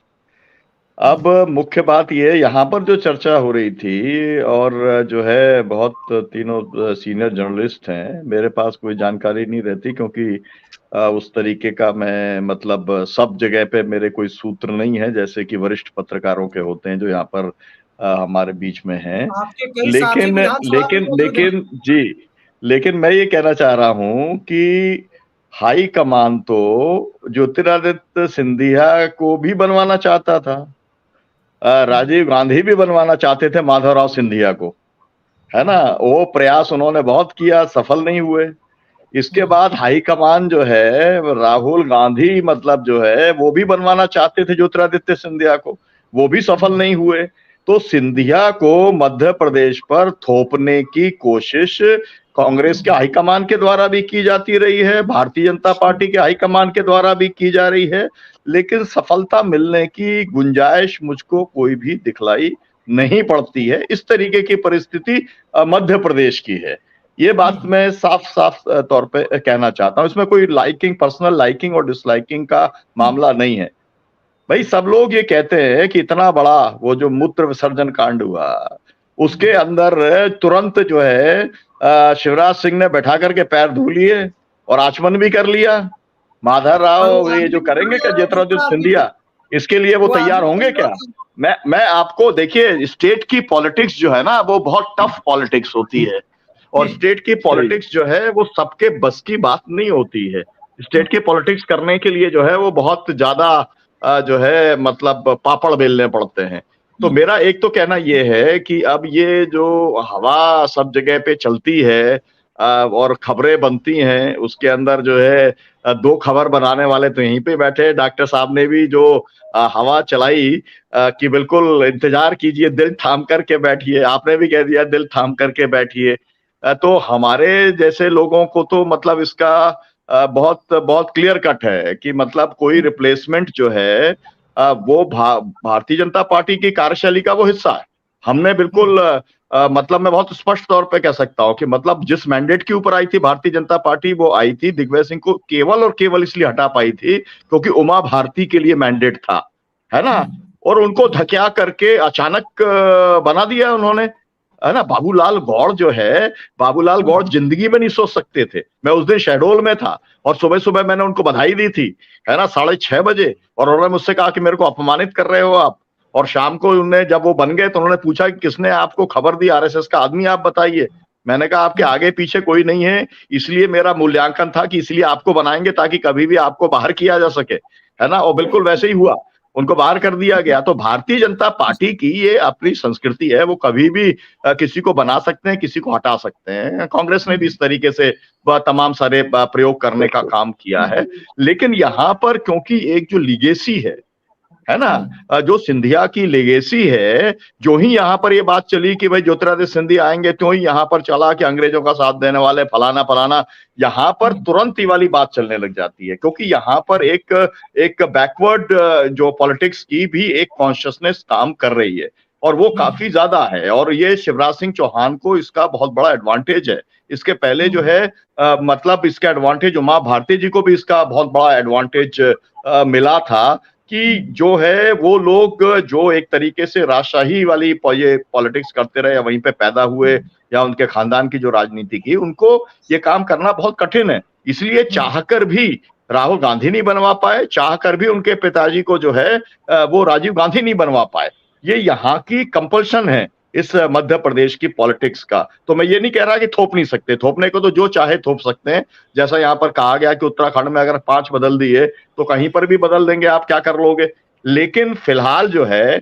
अब मुख्य बात ये, यहाँ पर जो चर्चा हो रही थी और जो है बहुत तीनों सीनियर जर्नलिस्ट हैं, मेरे पास कोई जानकारी नहीं रहती क्योंकि उस तरीके का मैं मतलब सब जगह पे मेरे कोई सूत्र नहीं है जैसे कि वरिष्ठ पत्रकारों के होते हैं जो यहाँ पर हमारे बीच में हैं। आपके कई साथी लेकिन विधानसभा में लेकिन मौजूद हैं। लेकिन जी, लेकिन मैं ये कहना चाह रहा हूँ कि हाई कमान तो ज्योतिरादित्य सिंधिया को भी बनवाना चाहता था। राजीव गांधी भी बनवाना चाहते थे माधवराव सिंधिया को, है ना। वो प्रयास उन्होंने बहुत किया, सफल नहीं हुए। इसके बाद हाईकमान जो है राहुल गांधी मतलब जो है वो भी बनवाना चाहते थे ज्योतिरादित्य सिंधिया को, वो भी सफल नहीं हुए। तो सिंधिया को मध्य प्रदेश पर थोपने की कोशिश कांग्रेस के हाईकमान के द्वारा भी की जाती रही है, भारतीय जनता पार्टी के हाईकमान के द्वारा भी की जा रही है, लेकिन सफलता मिलने की गुंजाइश मुझको कोई भी दिखलाई नहीं पड़ती है। इस तरीके की परिस्थिति मध्य प्रदेश की है। ये बात मैं साफ साफ तौर पे कहना चाहता हूँ। इसमें कोई लाइकिंग, पर्सनल लाइकिंग और डिसलाइकिंग का मामला नहीं है। भाई सब लोग ये कहते हैं कि इतना बड़ा वो जो मूत्र विसर्जन कांड हुआ उसके अंदर तुरंत जो है शिवराज सिंह ने बैठा करके पैर धो लिए और आचमन भी कर लिया। माधव राव ये जो करेंगे क्या ज्योतिरादित्य सिंधिया, इसके लिए वो तैयार होंगे क्या? मैं आपको देखिए, स्टेट की पॉलिटिक्स जो है ना वो बहुत टफ पॉलिटिक्स होती है और स्टेट की पॉलिटिक्स जो है वो सबके बस की बात नहीं होती है। स्टेट की पॉलिटिक्स करने के लिए जो है वो बहुत ज्यादा जो है मतलब पापड़ बेलने पड़ते हैं। तो मेरा एक तो कहना ये है कि अब ये जो हवा सब जगह पे चलती है और खबरें बनती हैं, उसके अंदर जो है दो खबर बनाने वाले तो यहीं पे बैठे। डॉक्टर साहब ने भी जो हवा चलाई कि बिल्कुल इंतजार कीजिए, दिल थाम करके बैठिए, आपने भी कह दिया दिल थाम करके बैठिए। तो हमारे जैसे लोगों को तो मतलब इसका बहुत बहुत क्लियर कट है कि मतलब कोई रिप्लेसमेंट जो है वो भारतीय जनता पार्टी की कार्यशैली का वो हिस्सा है। हमने बिल्कुल मतलब मैं बहुत स्पष्ट तौर पे कह सकता हूं कि मतलब जिस मैंडेट के ऊपर आई थी भारतीय जनता पार्टी, वो आई थी दिग्विजय सिंह को केवल और केवल इसलिए हटा पाई थी क्योंकि उमा भारती के लिए मैंडेट था, है ना। और उनको धक्या करके अचानक बना दिया उन्होंने, है ना। बाबूलाल गौड़ जो है, बाबूलाल गौड़ जिंदगी में नहीं सोच सकते थे। मैं उस दिन शहडोल में था और सुबह सुबह मैंने उनको बधाई दी थी, है ना, 6:30 बजे, और उन्होंने मुझसे कहा कि मेरे को अपमानित कर रहे हो आप। और शाम को उन्होंने जब वो बन गए तो उन्होंने पूछा कि किसने आपको खबर दी, आरएसएस का आदमी आप बताइए। मैंने कहा आपके आगे पीछे कोई नहीं है, इसलिए मेरा मूल्यांकन था कि इसलिए आपको बनाएंगे ताकि कभी भी आपको बाहर किया जा सके, है ना। और बिल्कुल वैसे ही हुआ, उनको बाहर कर दिया गया। तो भारतीय जनता पार्टी की ये अपनी संस्कृति है, वो कभी भी किसी को बना सकते हैं, किसी को हटा सकते हैं। कांग्रेस ने भी इस तरीके से तमाम सारे प्रयोग करने का काम किया है। लेकिन यहाँ पर क्योंकि एक जो लीगेसी है ना, जो सिंधिया की लेगेसी है, जो ही यहाँ पर ये बात चली कि भाई ज्योतिरादित्य सिंधिया आएंगे, तो ही यहाँ पर चला कि अंग्रेजों का साथ देने वाले फलाना फलाना, यहाँ पर तुरंत ही वाली बात चलने लग जाती है। क्योंकि यहाँ पर एक बैकवर्ड जो पॉलिटिक्स की भी एक कॉन्शियसनेस काम कर रही है और वो काफी ज्यादा है। और ये शिवराज सिंह चौहान को इसका बहुत बड़ा एडवांटेज है। इसके पहले जो है मतलब इसका एडवांटेज उमा भारती जी को भी इसका बहुत बड़ा एडवांटेज मिला था कि जो है वो लोग जो एक तरीके से राजशाही वाली ये पॉलिटिक्स करते रहे या वहीं पे पैदा हुए या उनके खानदान की जो राजनीति की, उनको ये काम करना बहुत कठिन है। इसलिए चाहकर भी राहुल गांधी नहीं बनवा पाए, चाहकर भी उनके पिताजी को जो है वो राजीव गांधी नहीं बनवा पाए। ये यहाँ की कंपल्शन है इस मध्य प्रदेश की पॉलिटिक्स का। तो मैं ये नहीं कह रहा कि थोप नहीं सकते, थोपने को तो जो चाहे थोप सकते हैं। जैसा यहाँ पर कहा गया कि उत्तराखंड में अगर 5 बदल दिए तो कहीं पर भी बदल देंगे, आप क्या कर लोगे। लेकिन फिलहाल जो है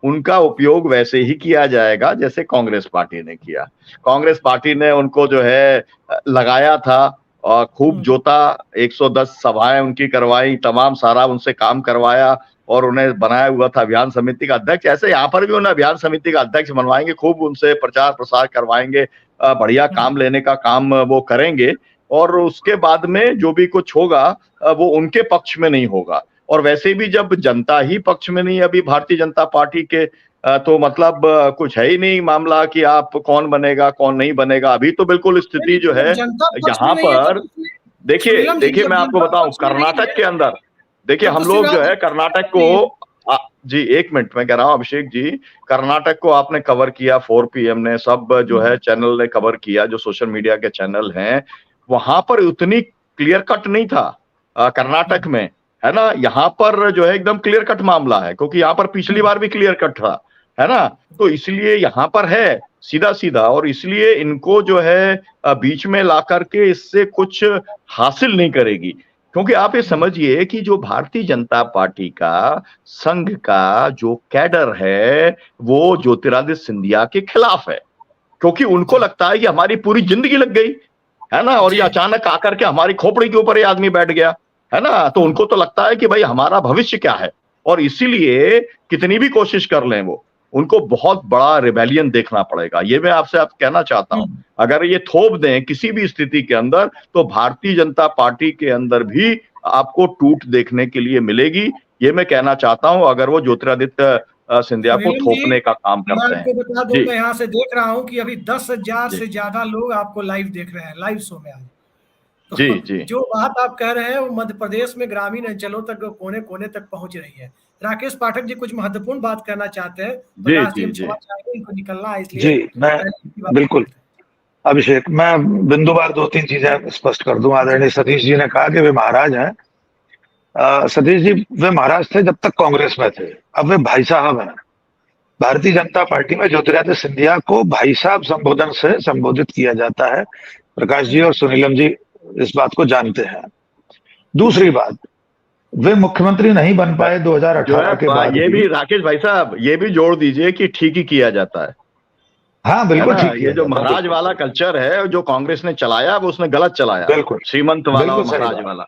उनका उपयोग वैसे ही किया जाएगा जैसे कांग्रेस पार्टी ने किया। कांग्रेस पार्टी ने उनको जो है लगाया था और खूब जोता, 110 सभाएं उनकी करवाई, तमाम सारा उनसे काम करवाया और उन्हें बनाया हुआ था अभियान समिति का अध्यक्ष। ऐसे यहाँ पर भी उन्हें अभियान समिति का अध्यक्ष बनवाएंगे, खूब उनसे प्रचार प्रसार करवाएंगे, बढ़िया काम लेने का काम वो करेंगे और उसके बाद में जो भी कुछ होगा वो उनके पक्ष में नहीं होगा। और वैसे भी जब जनता ही पक्ष में नहीं, अभी भारतीय जनता पार्टी के तो मतलब कुछ है ही नहीं मामला कि आप कौन बनेगा कौन नहीं बनेगा। अभी तो बिल्कुल स्थिति जो है जनता पक्ष में यहाँ नहीं है पर, तो देखिए सुनीलम जी, देखिए जब मैं आपको जनता बताऊं, पक्ष में नहीं कर्नाटक है के अंदर देखिए तब हम तो लोग जो शिवराज है सिंह कर्नाटक नहीं है। को जी एक मिनट मैं कह रहा हूं अभिषेक जी, कर्नाटक को आपने कवर किया, 4 PM ने सब जो है चैनल ने कवर किया, जो सोशल मीडिया के चैनल हैं, वहां पर उतनी क्लियर कट नहीं था कर्नाटक में, है ना। यहाँ पर जो है एकदम क्लियर कट मामला है, क्योंकि यहाँ पर पिछली बार भी क्लियर कट था, है ना। तो इसलिए यहाँ पर है सीधा सीधा, और इसलिए इनको जो है बीच में ला करके इससे कुछ हासिल नहीं करेगी। क्योंकि आप ये समझिए कि जो भारतीय जनता पार्टी का संघ का जो कैडर है वो ज्योतिरादित्य सिंधिया के खिलाफ है, क्योंकि उनको लगता है कि हमारी पूरी जिंदगी लग गई, है ना, और ये अचानक आकर के हमारी खोपड़ी के ऊपर ये आदमी बैठ गया, है ना। तो उनको तो लगता है कि भाई हमारा भविष्य क्या है, और इसीलिए कितनी भी कोशिश कर लें वो, उनको बहुत बड़ा रिबेलियन देखना पड़ेगा। ये मैं आपसे कहना चाहता हूं, अगर ये थोप दें किसी भी स्थिति के अंदर, तो भारतीय जनता पार्टी के अंदर भी आपको टूट देखने के लिए मिलेगी। ये मैं कहना चाहता हूं, अगर वो ज्योतिरादित्य सिंधिया को सुनीलम जी, थोपने का काम मैं करते हैं। आपको बता दूं, जी मैं यहाँ से देख रहा हूँ कि अभी 10,000 जी से ज्यादा लोग आपको लाइव देख रहे हैं, लाइव शो में आज। तो जी जी जो बात आप कह रहे हैं वो मध्य प्रदेश में ग्रामीण अंचलों तक, कोने कोने तक पहुंच रही है। राकेश पाठक जी कुछ महत्वपूर्ण बात करना चाहते हैं। जी प्रकाश जी, जी हम जी क्षमा चाहेंगे, इनको निकलना है, इसलिए जी, मैं पहले की बात बिल्कुल करते हैं। अभिषेक, मैं बिंदुवार 2-3 चीजें स्पष्ट कर दूं। आदरणीय सतीश जी ने कहा कि वे महाराज हैं। सतीश जी, वे महाराज थे जब तक कांग्रेस में थे, अब वे भाई साहब हैं। भारतीय जनता पार्टी में ज्योतिरादित्य सिंधिया को भाई साहब संबोधन से संबोधित किया जाता है। प्रकाश जी और सुनीलम जी इस बात को जानते हैं। दूसरी बात, वे मुख्यमंत्री नहीं बन पाए जो 2018 के है बाद ये भी। भी राकेश भाई साहब ये भी जोड़ दीजिए कि ठीक ही किया जाता है हाँ, बिल्कुल ना। ठीक ये किया जो जाता है। महाराज वाला कल्चर है जो कांग्रेस ने चलाया वो उसने गलत चलाया, बिल्कुल श्रीमंत वाला और बिल्कुल सही महाराज बात, वाला।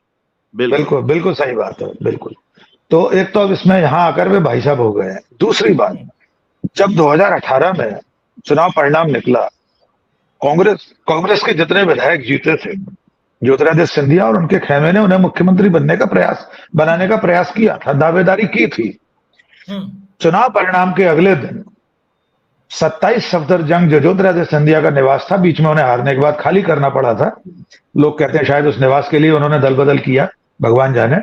बिल्कुल बिल्कुल बिल्कुल सही बात है, बिल्कुल। तो एक तो अब इसमें यहाँ आकर वे भाई साहब हो गए हैं। दूसरी बात, जब 2018 में चुनाव परिणाम निकला, कांग्रेस के जितने विधायक जीते थे, ज्योतिरादित्य सिंधिया और उनके खेमे ने उन्हें मुख्यमंत्री बनाने का प्रयास किया था, दावेदारी की थी। चुनाव परिणाम के अगले दिन 27 सफदरजंग जो ज्योतिरादित्य सिंधिया का निवास था, बीच में उन्हें हारने के बाद खाली करना पड़ा था। लोग कहते हैं शायद उस निवास के लिए उन्होंने दल बदल किया, भगवान जाने।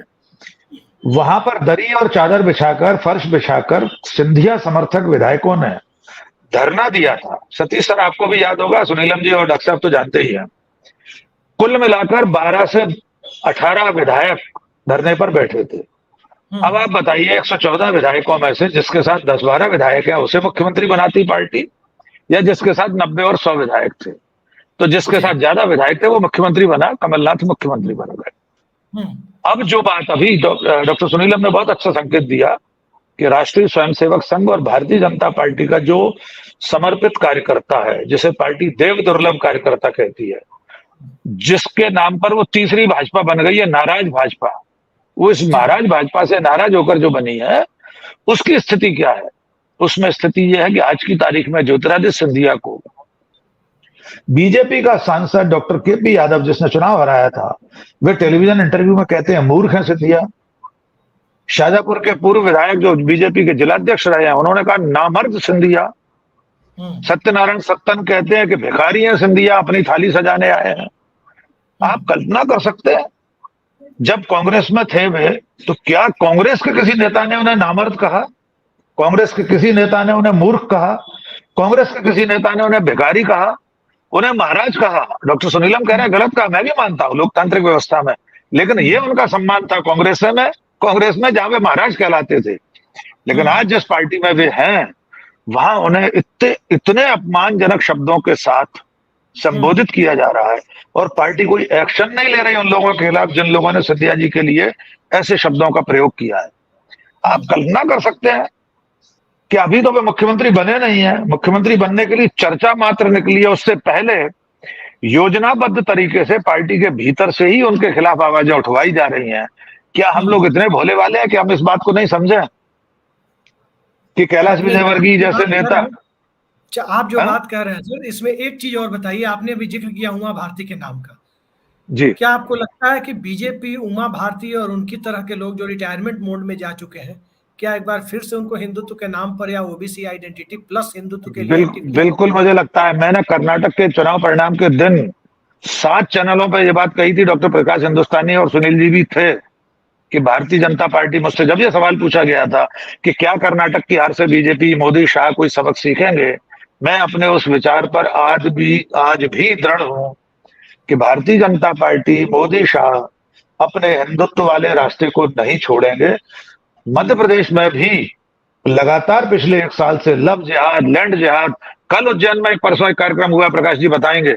वहां पर दरी और चादर बिछाकर, फर्श बिछाकर सिंधिया समर्थक विधायकों ने धरना दिया था। सतीश सर, आपको भी याद होगा, सुनीलम जी और डॉक्टर साहब तो जानते ही हैं। कुल मिलाकर 12 से 18 विधायक धरने पर बैठे थे। अब आप बताइए, 114 विधायकों में से जिसके साथ 10-12 विधायक है उसे मुख्यमंत्री बनाती पार्टी, या जिसके साथ 90 और 100 विधायक थे? तो जिसके साथ ज्यादा विधायक थे वो मुख्यमंत्री बना, कमलनाथ मुख्यमंत्री बन गए। अब जो बात अभी डॉक्टर सुनीलम ने बहुत अच्छा संकेत दिया कि राष्ट्रीय स्वयंसेवक संघ और भारतीय जनता पार्टी का जो समर्पित कार्यकर्ता है, जिसे पार्टी देव दुर्लभ कार्यकर्ता कहती है, जिसके नाम पर वो तीसरी भाजपा बन गई है, नाराज भाजपा, वो इस महाराज भाजपा से नाराज होकर जो बनी है, उसकी स्थिति क्या है? उसमें स्थिति यह है कि आज की तारीख में ज्योतिरादित्य सिंधिया को बीजेपी का सांसद डॉक्टर केपी यादव, जिसने चुनाव हराया था, वे टेलीविजन इंटरव्यू में कहते हैं मूर्ख है सिंधिया। शाजापुर के पूर्व विधायक जो बीजेपी के जिलाध्यक्ष रहे हैं, उन्होंने कहा नामर्द सिंधिया। सत्यनारायण सत्तन कहते हैं कि भिखारी है सिंधिया, अपनी थाली सजाने आए हैं। आप कल्पना कर सकते हैं, जब कांग्रेस में थे वे, तो क्या कांग्रेस के किसी नेता ने उन्हें नामर्द कहा? कांग्रेस के किसी नेता ने उन्हें मूर्ख कहा? कांग्रेस के किसी नेता ने उन्हें भिखारी कहा? उन्हें महाराज कहा? डॉक्टर सुनीलम कह रहे हैं गलत कहा, मैं भी मानता हूं लोकतांत्रिक व्यवस्था में, लेकिन ये उनका सम्मान था कांग्रेस में जहां वे महाराज कहलाते थे। लेकिन आज जिस पार्टी में वे हैं, वहां उन्हें इतने अपमानजनक शब्दों के साथ संबोधित किया जा रहा है, और पार्टी कोई एक्शन नहीं ले रही उन लोगों के खिलाफ जिन लोगों ने सिंधिया जी के लिए ऐसे शब्दों का प्रयोग किया है। आप कल्पना कर सकते हैं कि अभी तो वे मुख्यमंत्री बने नहीं है, मुख्यमंत्री बनने के लिए चर्चा मात्र निकली है, उससे पहले योजनाबद्ध तरीके से पार्टी के भीतर से ही उनके खिलाफ आवाजें उठवाई जा रही हैं। क्या हम लोग इतने भोले वाले हैं कि हम इस बात को नहीं समझे कि कैलाश विजयवर्गीय जैसे नेता? आप जो बात कर रहे हैं सर, इसमें एक चीज और बताइए। आपने अभी जिक्र किया उमा भारती के नाम का जी, क्या आपको लगता है कि बीजेपी, उमा भारती और उनकी तरह के लोग जो रिटायरमेंट मोड में जा चुके हैं, क्या एक बार फिर से उनको हिंदुत्व के नाम पर या ओबीसी आइडेंटिटी प्लस हिंदुत्व के लिए बिल्कुल मुझे लगता है, मैंने कर्नाटक के चुनाव परिणाम के दिन 7 चैनलों पर यह बात कही थी, डॉक्टर प्रकाश हिंदुस्तानी और सुनील जी भी थे, कि भारतीय जनता पार्टी, मुझसे जब यह सवाल पूछा गया था कि क्या कर्नाटक की हार से बीजेपी, मोदी, शाह कोई सबक सीखेंगे, मैं अपने उस विचार पर आज भी दृढ़ हूं कि भारतीय जनता पार्टी, मोदी, शाह अपने हिंदुत्व वाले रास्ते को नहीं छोड़ेंगे। मध्य प्रदेश में भी लगातार पिछले 1 साल से लव जिहाद, लैंड जिहाद, कल उज्जैन में परसों एक कार्यक्रम हुआ, प्रकाश जी बताएंगे,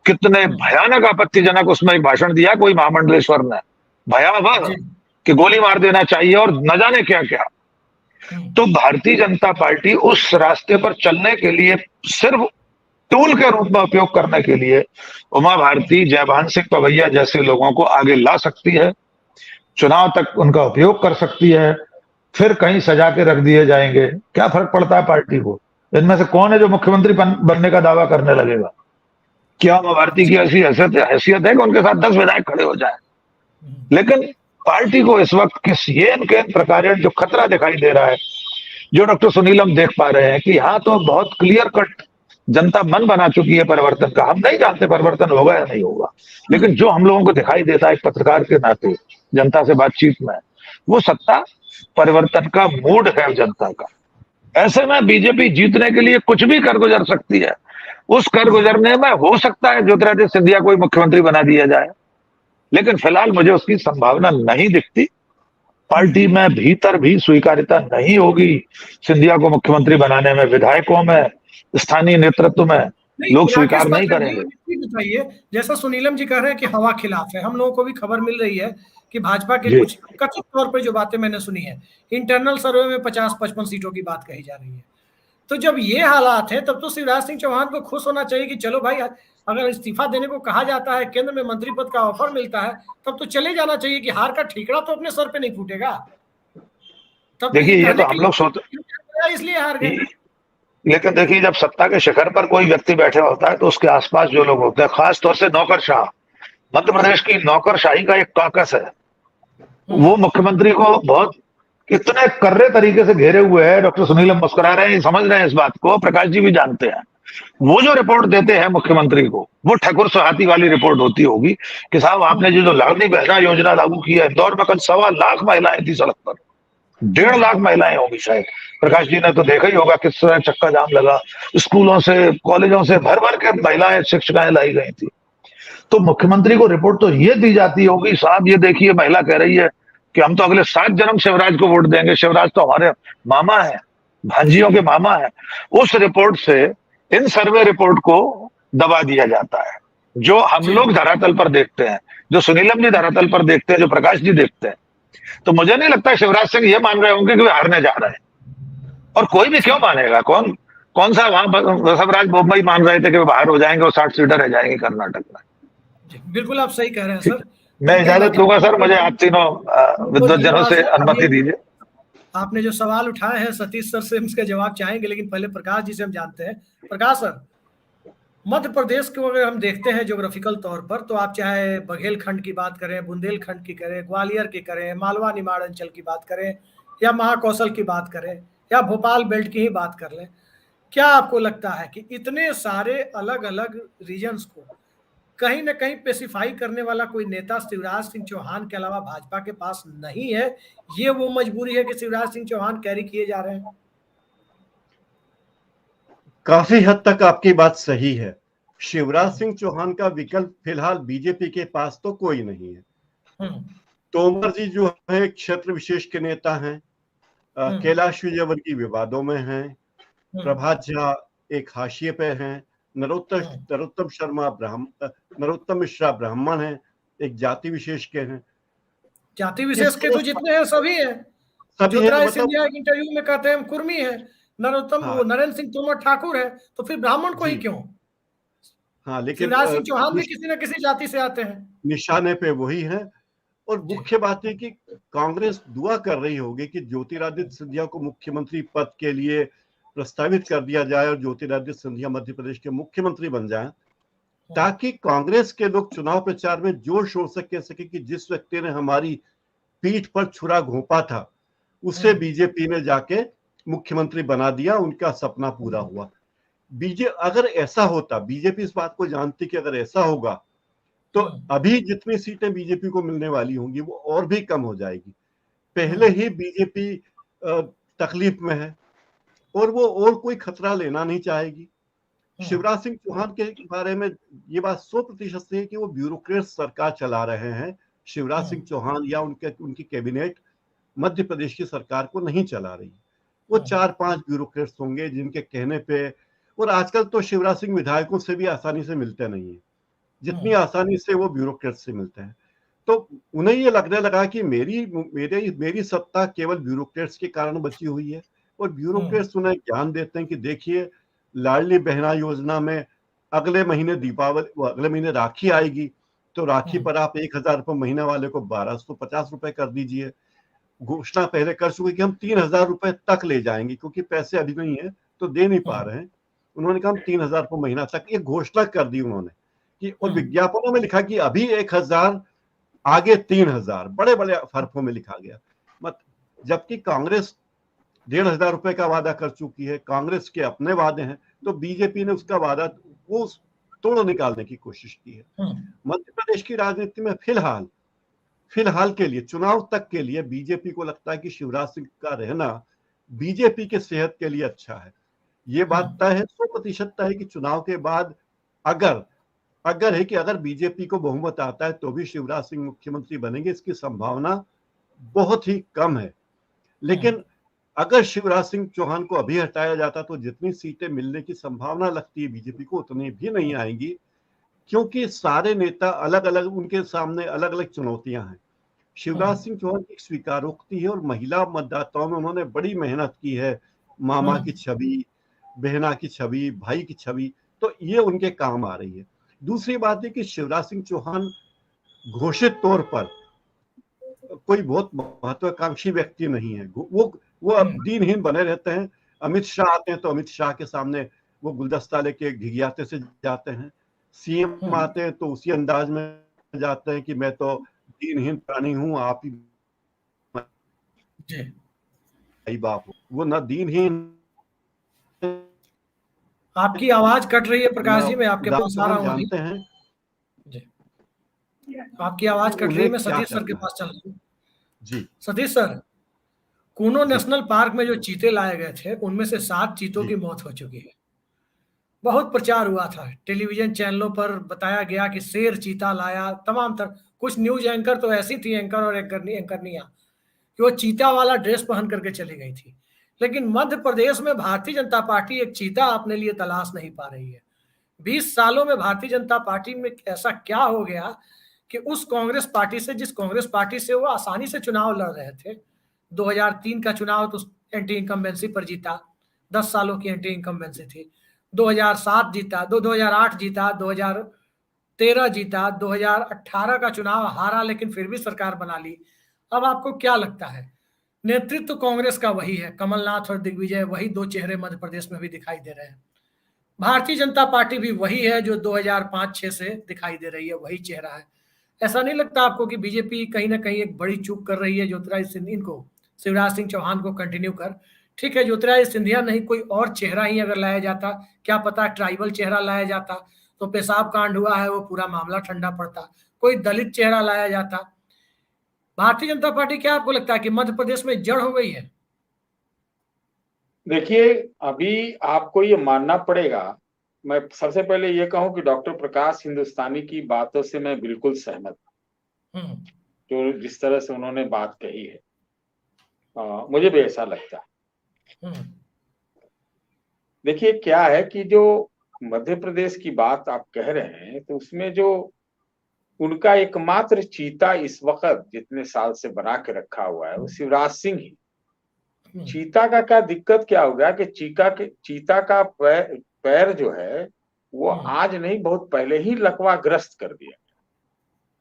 कितने भयानक आपत्तिजनक उसमें एक भाषण दिया कोई महामंडलेश्वर ने, भयावह, कि गोली मार देना चाहिए और न जाने क्या क्या। तो भारतीय जनता पार्टी उस रास्ते पर चलने के लिए, सिर्फ टूल के रूप में उपयोग करने के लिए उमा भारती, जयभान सिंह पवैया जैसे लोगों को आगे ला सकती है, चुनाव तक उनका उपयोग कर सकती है, फिर कहीं सजा के रख दिए जाएंगे, क्या फर्क पड़ता है पार्टी को। इनमें से कौन है जो मुख्यमंत्री बनने का दावा करने लगेगा? क्या उमा भारती की ऐसी हैसियत है कि उनके साथ 10 विधायक खड़े हो जाए? लेकिन पार्टी को इस वक्त किस ये प्रकार जो खतरा दिखाई दे रहा है, जो डॉक्टर सुनीलम देख पा रहे हैं कि यहाँ तो बहुत क्लियर कट जनता मन बना चुकी है परिवर्तन का। हम नहीं जानते परिवर्तन होगा या नहीं होगा, लेकिन जो हम लोगों को दिखाई देता है एक पत्रकार के नाते जनता से बातचीत में, वो सत्ता परिवर्तन का मूड है जनता का। ऐसे में बीजेपी जीतने के लिए कुछ भी कर गुजर सकती है। उस कर गुजरने में हो सकता है ज्योतिरादित्य सिंधिया को मुख्यमंत्री बना दिया जाए, लेकिन फिलहाल मुझे उसकी संभावना नहीं दिखती। पार्टी में भीतर भी स्वीकार्यता नहीं होगी सिंधिया को मुख्यमंत्री बनाने में, विधायकों में, स्थानीय नेतृत्व में लोग स्वीकार नहीं करेंगे। बताइए, जैसा सुनीलम जी कह रहे हैं कि हवा खिलाफ है, हम लोगों को भी खबर मिल रही है कि भाजपा के कुछ कथित तौर पर जो बातें मैंने सुनी है, इंटरनल सर्वे में 50-55 सीटों की बात कही जा रही है। तो जब ये हालात है तब तो शिवराज सिंह चौहान को खुश होना चाहिए कि चलो भाई, अगर इस्तीफा देने को कहा जाता है, केंद्र में मंत्री पद का ऑफर मिलता है, तब तो चले जाना चाहिए कि हार का ठीकरा तो अपने सर पे नहीं फूटेगा। तब देखिए ये तो हम लोग सोचते इसलिए हार गए। लेकिन देखिए जब सत्ता के शिखर पर कोई व्यक्ति बैठे होता है तो उसके आसपास जो लोग होते हैं, खास तौर से नौकरशाह, मध्य प्रदेश की नौकरशाही का एक कॉकस है, वो मुख्यमंत्री को बहुत इतने कर्रे तरीके से घेरे हुए हैं। डॉक्टर सुनीलम मुस्कुरा रहे हैं, समझ रहे हैं इस बात को, प्रकाश जी भी जानते हैं। वो जो रिपोर्ट देते हैं मुख्यमंत्री को, वो ठकुर सुहाती वाली रिपोर्ट होती होगी कि साहब आपने जो लाडली बहना योजना लागू की है, इंदौर में कल 1.25 लाख महिलाएं थी सड़क पर, 1.5 लाख महिलाएं होगी शायद। प्रकाश जी ने तो देखा ही होगा किस तरह चक्का जाम लगा, स्कूलों से, कॉलेजों से भर भर के महिलाएं, शिक्षिकाएं लाई गई थी। तो मुख्यमंत्री को रिपोर्ट तो ये दी जाती होगी, साहब ये देखिए महिला कह रही है कि हम तो अगले 7 जन्म शिवराज को वोट देंगे, शिवराज तो हमारे मामा है, भांजियों के मामा है। उस रिपोर्ट से इन सर्वे रिपोर्ट को दबा दिया जाता है, जो हम लोग धरातल पर देखते हैं, जो सुनीलम जी धरातल पर देखते हैं, जो प्रकाश जी देखते हैं। तो मुझे नहीं लगता शिवराज सिंह ये मान रहे होंगे कि वे हारने जा रहे हैं, और कोई भी क्यों मानेगा। कौन सा वहां बसवराज बोम्बई मान रहे थे कि वे बाहर हो जाएंगे और 60 सीटर रह जाएंगे कर्नाटक में। बिल्कुल आप सही कह रहे हैं सर। मैं इजाजत लूंगा सर, मुझे आप तीनों विद्वज्जनों से अनुमति दीजिए। आपने जो सवाल उठाए हैं सतीश सर से उसके जवाब चाहेंगे, लेकिन पहले प्रकाश जी से हम जानते हैं। प्रकाश सर, मध्य प्रदेश को अगर हम देखते हैं ज्योग्राफिकल तौर पर, तो आप चाहे बघेलखंड की बात करें, बुंदेलखंड की करें, ग्वालियर की करें, मालवा निमाड़ अंचल की बात करें, या महाकौशल की बात करें, या भोपाल बेल्ट की ही बात कर लें, क्या आपको लगता है कि इतने सारे अलग अलग रीजन्स को कहीं ना कहीं स्पेसिफाई करने वाला कोई नेता शिवराज सिंह चौहान के अलावा भाजपा के पास नहीं है? ये वो मजबूरी है कि शिवराज सिंह चौहान कैरी किए जा रहे हैं? काफी हद तक आपकी बात सही है। शिवराज सिंह चौहान का विकल्प फिलहाल बीजेपी के पास तो कोई नहीं है। तोमर जी जो है क्षेत्र विशेष के नेता हैं, कैलाश विजयवर्गीय विवादों में हैं, प्रभात झा एक हाशिए पे हैं, नरोत्तम मिश्रा ब्राह्मण हैं, एक जाति विशेष के हैं। जाति विशेष के तो जितने हैं सभी हैं। ज्योतिरादित्य सिंधिया एक इंटरव्यू में कहते हैं हम कुर्मी हैं, नरेंद्र सिंह तोमर ठाकुर है, तो फिर ब्राह्मण को ही क्यों? हाँ, लेकिन शिवराज सिंह चौहान भी किसी न किसी जाति से आते हैं, निशाने पे वही है। और मुख्य बात है कि कांग्रेस दुआ कर रही होगी कि ज्योतिरादित्य सिंधिया को मुख्यमंत्री पद के लिए प्रस्तावित कर दिया जाए और ज्योतिरादित्य सिंधिया मध्य प्रदेश के मुख्यमंत्री बन जाएं, ताकि कांग्रेस के लोग चुनाव प्रचार में जोर शोर से कह सके कि जिस व्यक्ति ने हमारी पीठ पर छुरा घोंपा था उसे बीजेपी ने जाके मुख्यमंत्री बना दिया, उनका सपना पूरा हुआ। अगर ऐसा होता, बीजेपी इस बात को जानती कि अगर ऐसा होगा तो अभी जितनी सीटें बीजेपी को मिलने वाली होंगी वो और भी कम हो जाएगी। पहले ही बीजेपी तकलीफ में है और वो और कोई खतरा लेना नहीं चाहेगी। शिवराज सिंह चौहान के बारे में ये बात 100% सही है कि वो ब्यूरोक्रेट सरकार चला रहे हैं। शिवराज सिंह चौहान या उनकी कैबिनेट मध्य प्रदेश की सरकार को नहीं चला रही। वो 4-5 ब्यूरोक्रेट्स होंगे जिनके कहने पे, और आजकल तो शिवराज सिंह विधायकों से भी आसानी से मिलते नहीं है जितनी आसानी से वो ब्यूरोक्रेट्स से मिलते हैं। तो उन्हें ये लगने लगा कि मेरी सत्ता केवल ब्यूरोक्रेट्स के कारण बची हुई है, और ब्यूरोक्रेट्स उन्हें ज्ञान देते हैं कि देखिए लाडली बहना योजना में अगले महीने राखी आएगी, तो राखी पर आप 1,000 रुपये महीना वाले को 1,250 रुपए कर दीजिए। घोषणा पहले कर चुके कि हम 3,000 रुपए तक ले जाएंगे, क्योंकि पैसे अभी नहीं है तो दे नहीं पा रहे हैं। उन्होंने कहा हम 3,000 रुपये महीना तक, ये घोषणा कर दी उन्होंने कि, और विज्ञापनों में लिखा कि अभी 1,000 आगे 3,000, बड़े बड़े हरफों में लिखा गया। जबकि कांग्रेस 1,500 रुपए का वादा कर चुकी है, कांग्रेस के अपने वादे हैं, तो बीजेपी ने उसका वादा वो तोड़ निकालने की कोशिश की है। मध्य प्रदेश की राजनीति में फिलहाल के लिए, चुनाव तक के लिए बीजेपी को लगता है कि शिवराज सिंह का रहना बीजेपी के सेहत के लिए अच्छा है। ये बात तय है, 100% तय है कि चुनाव के बाद अगर बीजेपी को बहुमत आता है तो भी शिवराज सिंह मुख्यमंत्री बनेंगे, इसकी संभावना बहुत ही कम है। लेकिन अगर शिवराज सिंह चौहान को अभी हटाया जाता तो जितनी सीटें मिलने की संभावना लगती है बीजेपी को, उतनी भी नहीं आएंगी, क्योंकि सारे नेता अलग अलग, उनके सामने अलग अलग चुनौतियां हैं। शिवराज सिंह चौहान की स्वीकारोक्ति है और महिला मतदाताओं में उन्होंने बड़ी मेहनत की है, मामा की छवि, बहना की छवि, भाई की छवि, तो ये उनके काम आ रही है। दूसरी बात है कि शिवराज सिंह चौहान घोषित तौर पर कोई बहुत महत्वाकांक्षी व्यक्ति नहीं है। वो अब दीनहीन बने रहते हैं। अमित शाह आते हैं तो अमित शाह के सामने वो गुलदस्ता लेके घिघियाते से जाते हैं। सीएम आते हैं तो उसी अंदाज में जाते हैं कि मैं तो दीनहीन प्राणी हूं, आप ही भाई बाप हो। वो ना दीनहीन। आपकी आवाज कट रही है प्रकाश जी, मैं आपके पास आ रहा हूं। जानते हैं आपकी आवाज कट रही है, मैं सतीश सर के पास चल रहा हूँ। जी Satish sir, Kuno national park में जो चीते लाए गए थे उनमें से 7 चीतों की मौत हो चुकी है। बहुत प्रचार हुआ था, टेलीविजन चैनलों पर बताया गया कि शेर चीता लाया, तमाम तरह, कुछ न्यूज एंकर तो ऐसी थी, एंकर और एंकरनिया, कि वो चीता वाला ड्रेस पहन करके चली गई थी। लेकिन मध्य प्रदेश में भारतीय जनता पार्टी एक चीता अपने लिए तलाश नहीं पा रही है। 20 सालों में भारतीय जनता पार्टी में ऐसा क्या हो गया कि उस कांग्रेस पार्टी से, जिस कांग्रेस पार्टी से वो आसानी से चुनाव लड़ रहे थे, 2003 का चुनाव तो एंटी इनकम्बेंसी पर जीता, 10 सालों की एंटी इनकम्बेंसी थी, 2007 जीता, 2008 जीता, 2013 जीता, 2018 का चुनाव हारा लेकिन फिर भी सरकार बना ली। अब आपको क्या लगता है, नेतृत्व कांग्रेस का वही है, कमलनाथ और दिग्विजय, वही 2 चेहरे मध्य प्रदेश में भी दिखाई दे रहे हैं। भारतीय जनता पार्टी भी वही है जो 2005-6 से दिखाई दे रही है, वही चेहरा है। ऐसा नहीं लगता आपको कि बीजेपी कहीं ना कहीं एक बड़ी चूक कर रही है ज्योतिरादित्य इनको, शिवराज सिंह चौहान को कंटिन्यू कर? ठीक है, ज्योतिरादित्य सिंधिया नहीं, कोई और चेहरा ही अगर लाया जाता, क्या पता ट्राइबल चेहरा लाया जाता तो पेशाब कांड हुआ है वो पूरा मामला ठंडा पड़ता, कोई दलित चेहरा लाया जाता। भारतीय जनता पार्टी, क्या आपको लगता है कि मध्य प्रदेश में जड़ हो गई है? देखिए, अभी आपको ये मानना पड़ेगा, मैं सबसे पहले ये कहूं कि डॉक्टर प्रकाश हिंदुस्तानी की बातों से मैं बिल्कुल सहमत हूं, जो जिस तरह से उन्होंने बात कही है, मुझे भी ऐसा लगता है। देखिए क्या है कि जो मध्य प्रदेश की बात आप कह रहे हैं, तो उसमें जो उनका एकमात्र चीता इस वक्त जितने साल से बना के रखा हुआ है वो शिवराज सिंह ही। चीता का क्या दिक्कत क्या हो गया कि चीता का पैर जो है वो आज नहीं, बहुत पहले ही लकवाग्रस्त कर दिया।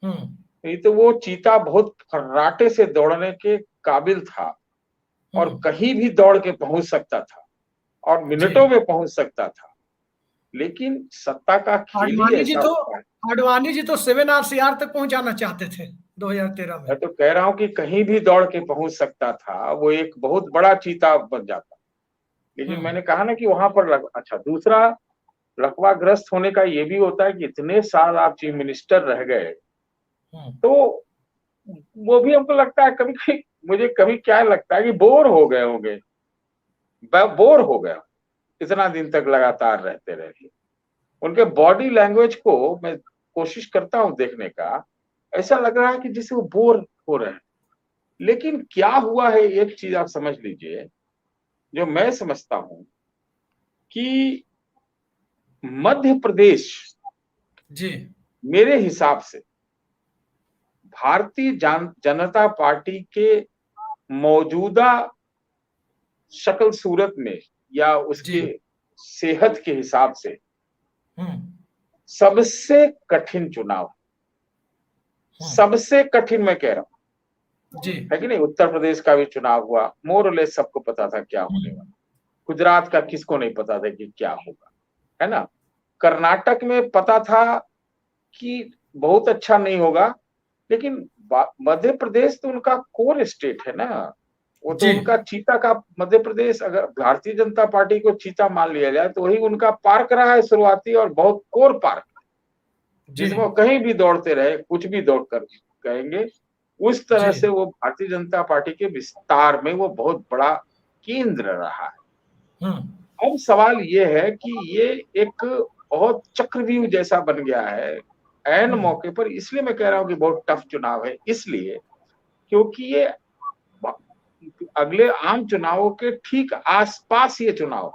नहीं तो वो चीता बहुत फर्राटे से दौड़ने के काबिल था और कहीं भी दौड़ के पहुंच सकता था और मिनटों में पहुंच सकता था, लेकिन सत्ता का खेल ही ऐसा होता है। आडवाणी जी तो 7 RCR तक पहुंचाना चाहते थे। 2013 में। मैं तो कह रहा हूं कि कहीं भी दौड़ के पहुंच सकता था, वो एक बहुत बड़ा चीता बन जाता। लेकिन मैंने कहा ना कि वहां पर अच्छा, दूसरा लकवाग्रस्त होने का ये भी होता है कि इतने साल आप चीफ मिनिस्टर रह गए, तो वो भी हमको लगता है कभी कभी, मुझे कभी क्या लगता है कि बोर हो गए होंगे, बोर हो गया इतना दिन तक लगातार रहते रहे। उनके बॉडी लैंग्वेज को मैं कोशिश करता हूं देखने का, ऐसा लग रहा है कि जैसे वो बोर हो रहे हैं। लेकिन क्या हुआ है, एक चीज आप समझ लीजिए, जो मैं समझता हूं कि मध्य प्रदेश जी मेरे हिसाब से भारतीय जनता पार्टी के मौजूदा शक्ल सूरत में या उसके सेहत के हिसाब से सबसे कठिन चुनाव, सबसे कठिन मैं कह रहा हूं जी, है कि नहीं। उत्तर प्रदेश का भी चुनाव हुआ, मोर और लेस सबको पता था क्या होने वाला। गुजरात का किसको नहीं पता था कि क्या होगा, है ना। कर्नाटक में पता था कि बहुत अच्छा नहीं होगा, लेकिन मध्य प्रदेश तो उनका कोर स्टेट है ना, वो तो उनका चीता का। मध्य प्रदेश अगर भारतीय जनता पार्टी को चीता मान लिया जाए तो वही उनका पार्क रहा है शुरुआती, और बहुत कोर पार्क, जिसमें वो कहीं भी दौड़ते रहे, कुछ भी दौड़ कर कहेंगे। उस तरह से वो भारतीय जनता पार्टी के विस्तार में वो बहुत बड़ा केंद्र रहा है। अब सवाल ये है कि ये एक बहुत चक्रव्यूह जैसा बन गया है ऐन मौके पर। इसलिए मैं कह रहा हूं कि बहुत टफ चुनाव है, इसलिए क्योंकि ये अगले आम चुनावों के ठीक आसपास ये चुनाव,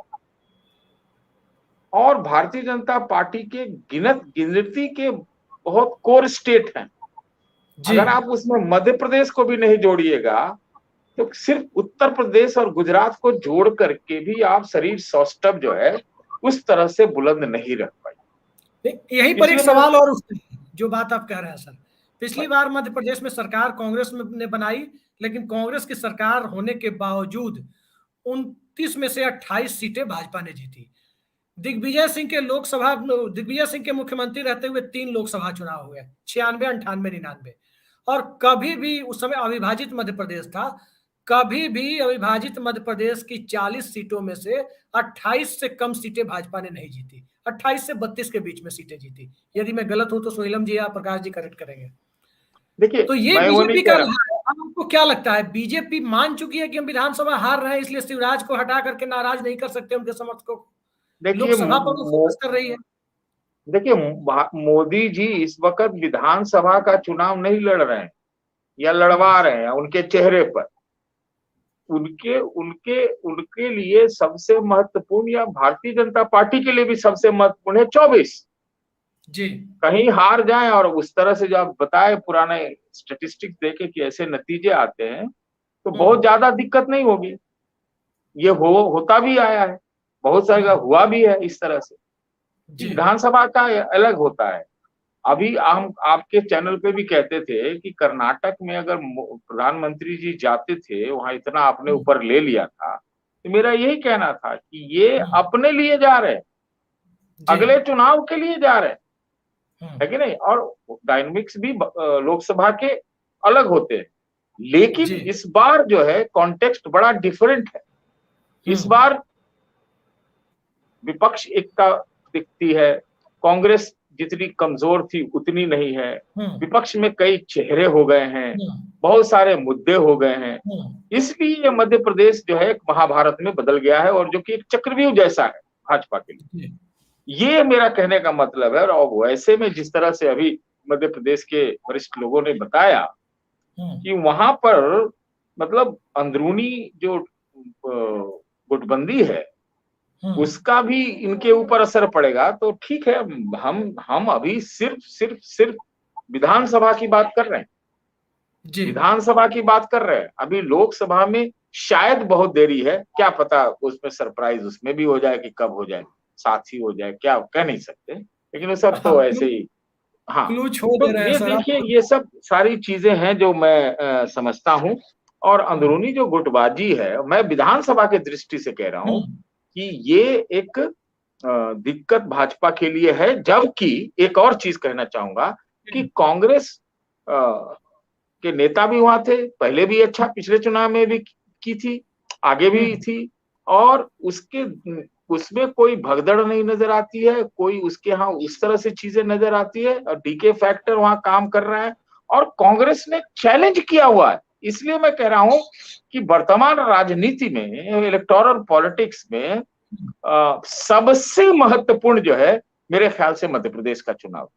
और भारतीय जनता पार्टी के गिनती के बहुत कोर स्टेट हैं। अगर आप उसमें मध्य प्रदेश को भी नहीं जोड़िएगा तो सिर्फ उत्तर प्रदेश और गुजरात को जोड़ करके भी आप शरीर सौष्ठव जो है उस तरह से बुलंद नहीं रख पाए। यहीं पर एक सवाल और उठता है, जो बात आप कह रहे हैं सर। पिछली बार मध्य प्रदेश में सरकार कांग्रेस ने बनाई, लेकिन कांग्रेस की सरकार होने के बावजूद 29 में से 28 सीटें भाजपा ने जीती। दिग्विजय सिंह के मुख्यमंत्री रहते हुए 3 लोकसभा चुनाव हुए, 96, 98, 99, और कभी भी उस समय अविभाजित मध्य प्रदेश था, कभी भी अविभाजित मध्य प्रदेश की 40 सीटों में से 28 से कम सीटें भाजपा ने नहीं जीती। 28 से 32 के बीच में सीटें जीती। यदि मैं गलत हूं तो सोहिलम जी या प्रकाश जी करेक्ट करेंगे। देखिए, तो ये बीजेपी कर रहा है। आपको क्या लगता है, बीजेपी मान चुकी है कि हम विधानसभा हार रहे हैं, इसलिए शिवराज को हटा करके नाराज नहीं कर सकते उनके समर्थकों को? लोकसभा पर वो फोकस कर रही है। देखिए, मोदी जी इस वक्त विधानसभा का चुनाव नहीं लड़ रहे हैं या लड़वा रहे हैं। उनके चेहरे पर उनके लिए सबसे महत्वपूर्ण, या भारतीय जनता पार्टी के लिए भी सबसे महत्वपूर्ण है 24 जी। कहीं हार जाए और उस तरह से जो आप बताए पुराने स्टेटिस्टिक्स देखे कि ऐसे नतीजे आते हैं तो बहुत ज्यादा दिक्कत नहीं होगी। ये होता भी आया है, बहुत सारा हुआ भी है इस तरह से। विधानसभा का अलग होता है। अभी हम आपके चैनल पे भी कहते थे कि कर्नाटक में अगर प्रधानमंत्री जी जाते थे, वहां इतना अपने ऊपर ले लिया था, तो मेरा यही कहना था कि ये अपने लिए जा रहे हैं, अगले चुनाव के लिए जा रहे हैं, है कि नहीं। और डायनामिक्स भी लोकसभा के अलग होते हैं, लेकिन इस बार जो है कॉन्टेक्स्ट बड़ा डिफरेंट है। इस बार विपक्ष एकता दिखती है, कांग्रेस जितनी कमजोर थी उतनी नहीं है, विपक्ष में कई चेहरे हो गए हैं, बहुत सारे मुद्दे हो गए हैं। इसलिए मध्य प्रदेश जो है एक महाभारत में बदल गया है, और जो कि एक चक्रव्यूह जैसा है भाजपा के लिए। ये मेरा कहने का मतलब है। और वैसे में जिस तरह से अभी मध्य प्रदेश के वरिष्ठ लोगों ने बताया कि वहां पर मतलब अंदरूनी जो गुटबंदी है उसका भी इनके ऊपर असर पड़ेगा। तो ठीक है, हम अभी सिर्फ विधानसभा की बात कर रहे हैं, विधानसभा की बात कर रहे हैं। अभी लोकसभा में शायद बहुत देरी है, क्या पता उसमें सरप्राइज उसमें भी हो जाए कि कब हो जाए, साथ ही हो जाए, क्या कह नहीं सकते। लेकिन वो सब तो ऐसे ही, हाँ। तो ये देखिए, ये सब सारी चीजें हैं जो मैं समझता हूँ। और अंदरूनी जो गुटबाजी है, मैं विधानसभा के दृष्टि से कह रहा हूँ कि ये एक दिक्कत भाजपा के लिए है। जबकि एक और चीज कहना चाहूंगा कि कांग्रेस के नेता भी वहां थे, पहले भी अच्छा, पिछले चुनाव में भी की थी, आगे भी थी, और उसमें कोई भगदड़ नहीं नजर आती है, कोई उसके यहाँ उस तरह से चीजें नजर आती है, और डीके फैक्टर वहां काम कर रहा है, और कांग्रेस ने चैलेंज किया हुआ है। इसलिए मैं कह रहा हूं कि वर्तमान राजनीति में, इलेक्टोरल पॉलिटिक्स में सबसे महत्वपूर्ण जो है मेरे ख्याल से मध्य प्रदेश का चुनाव।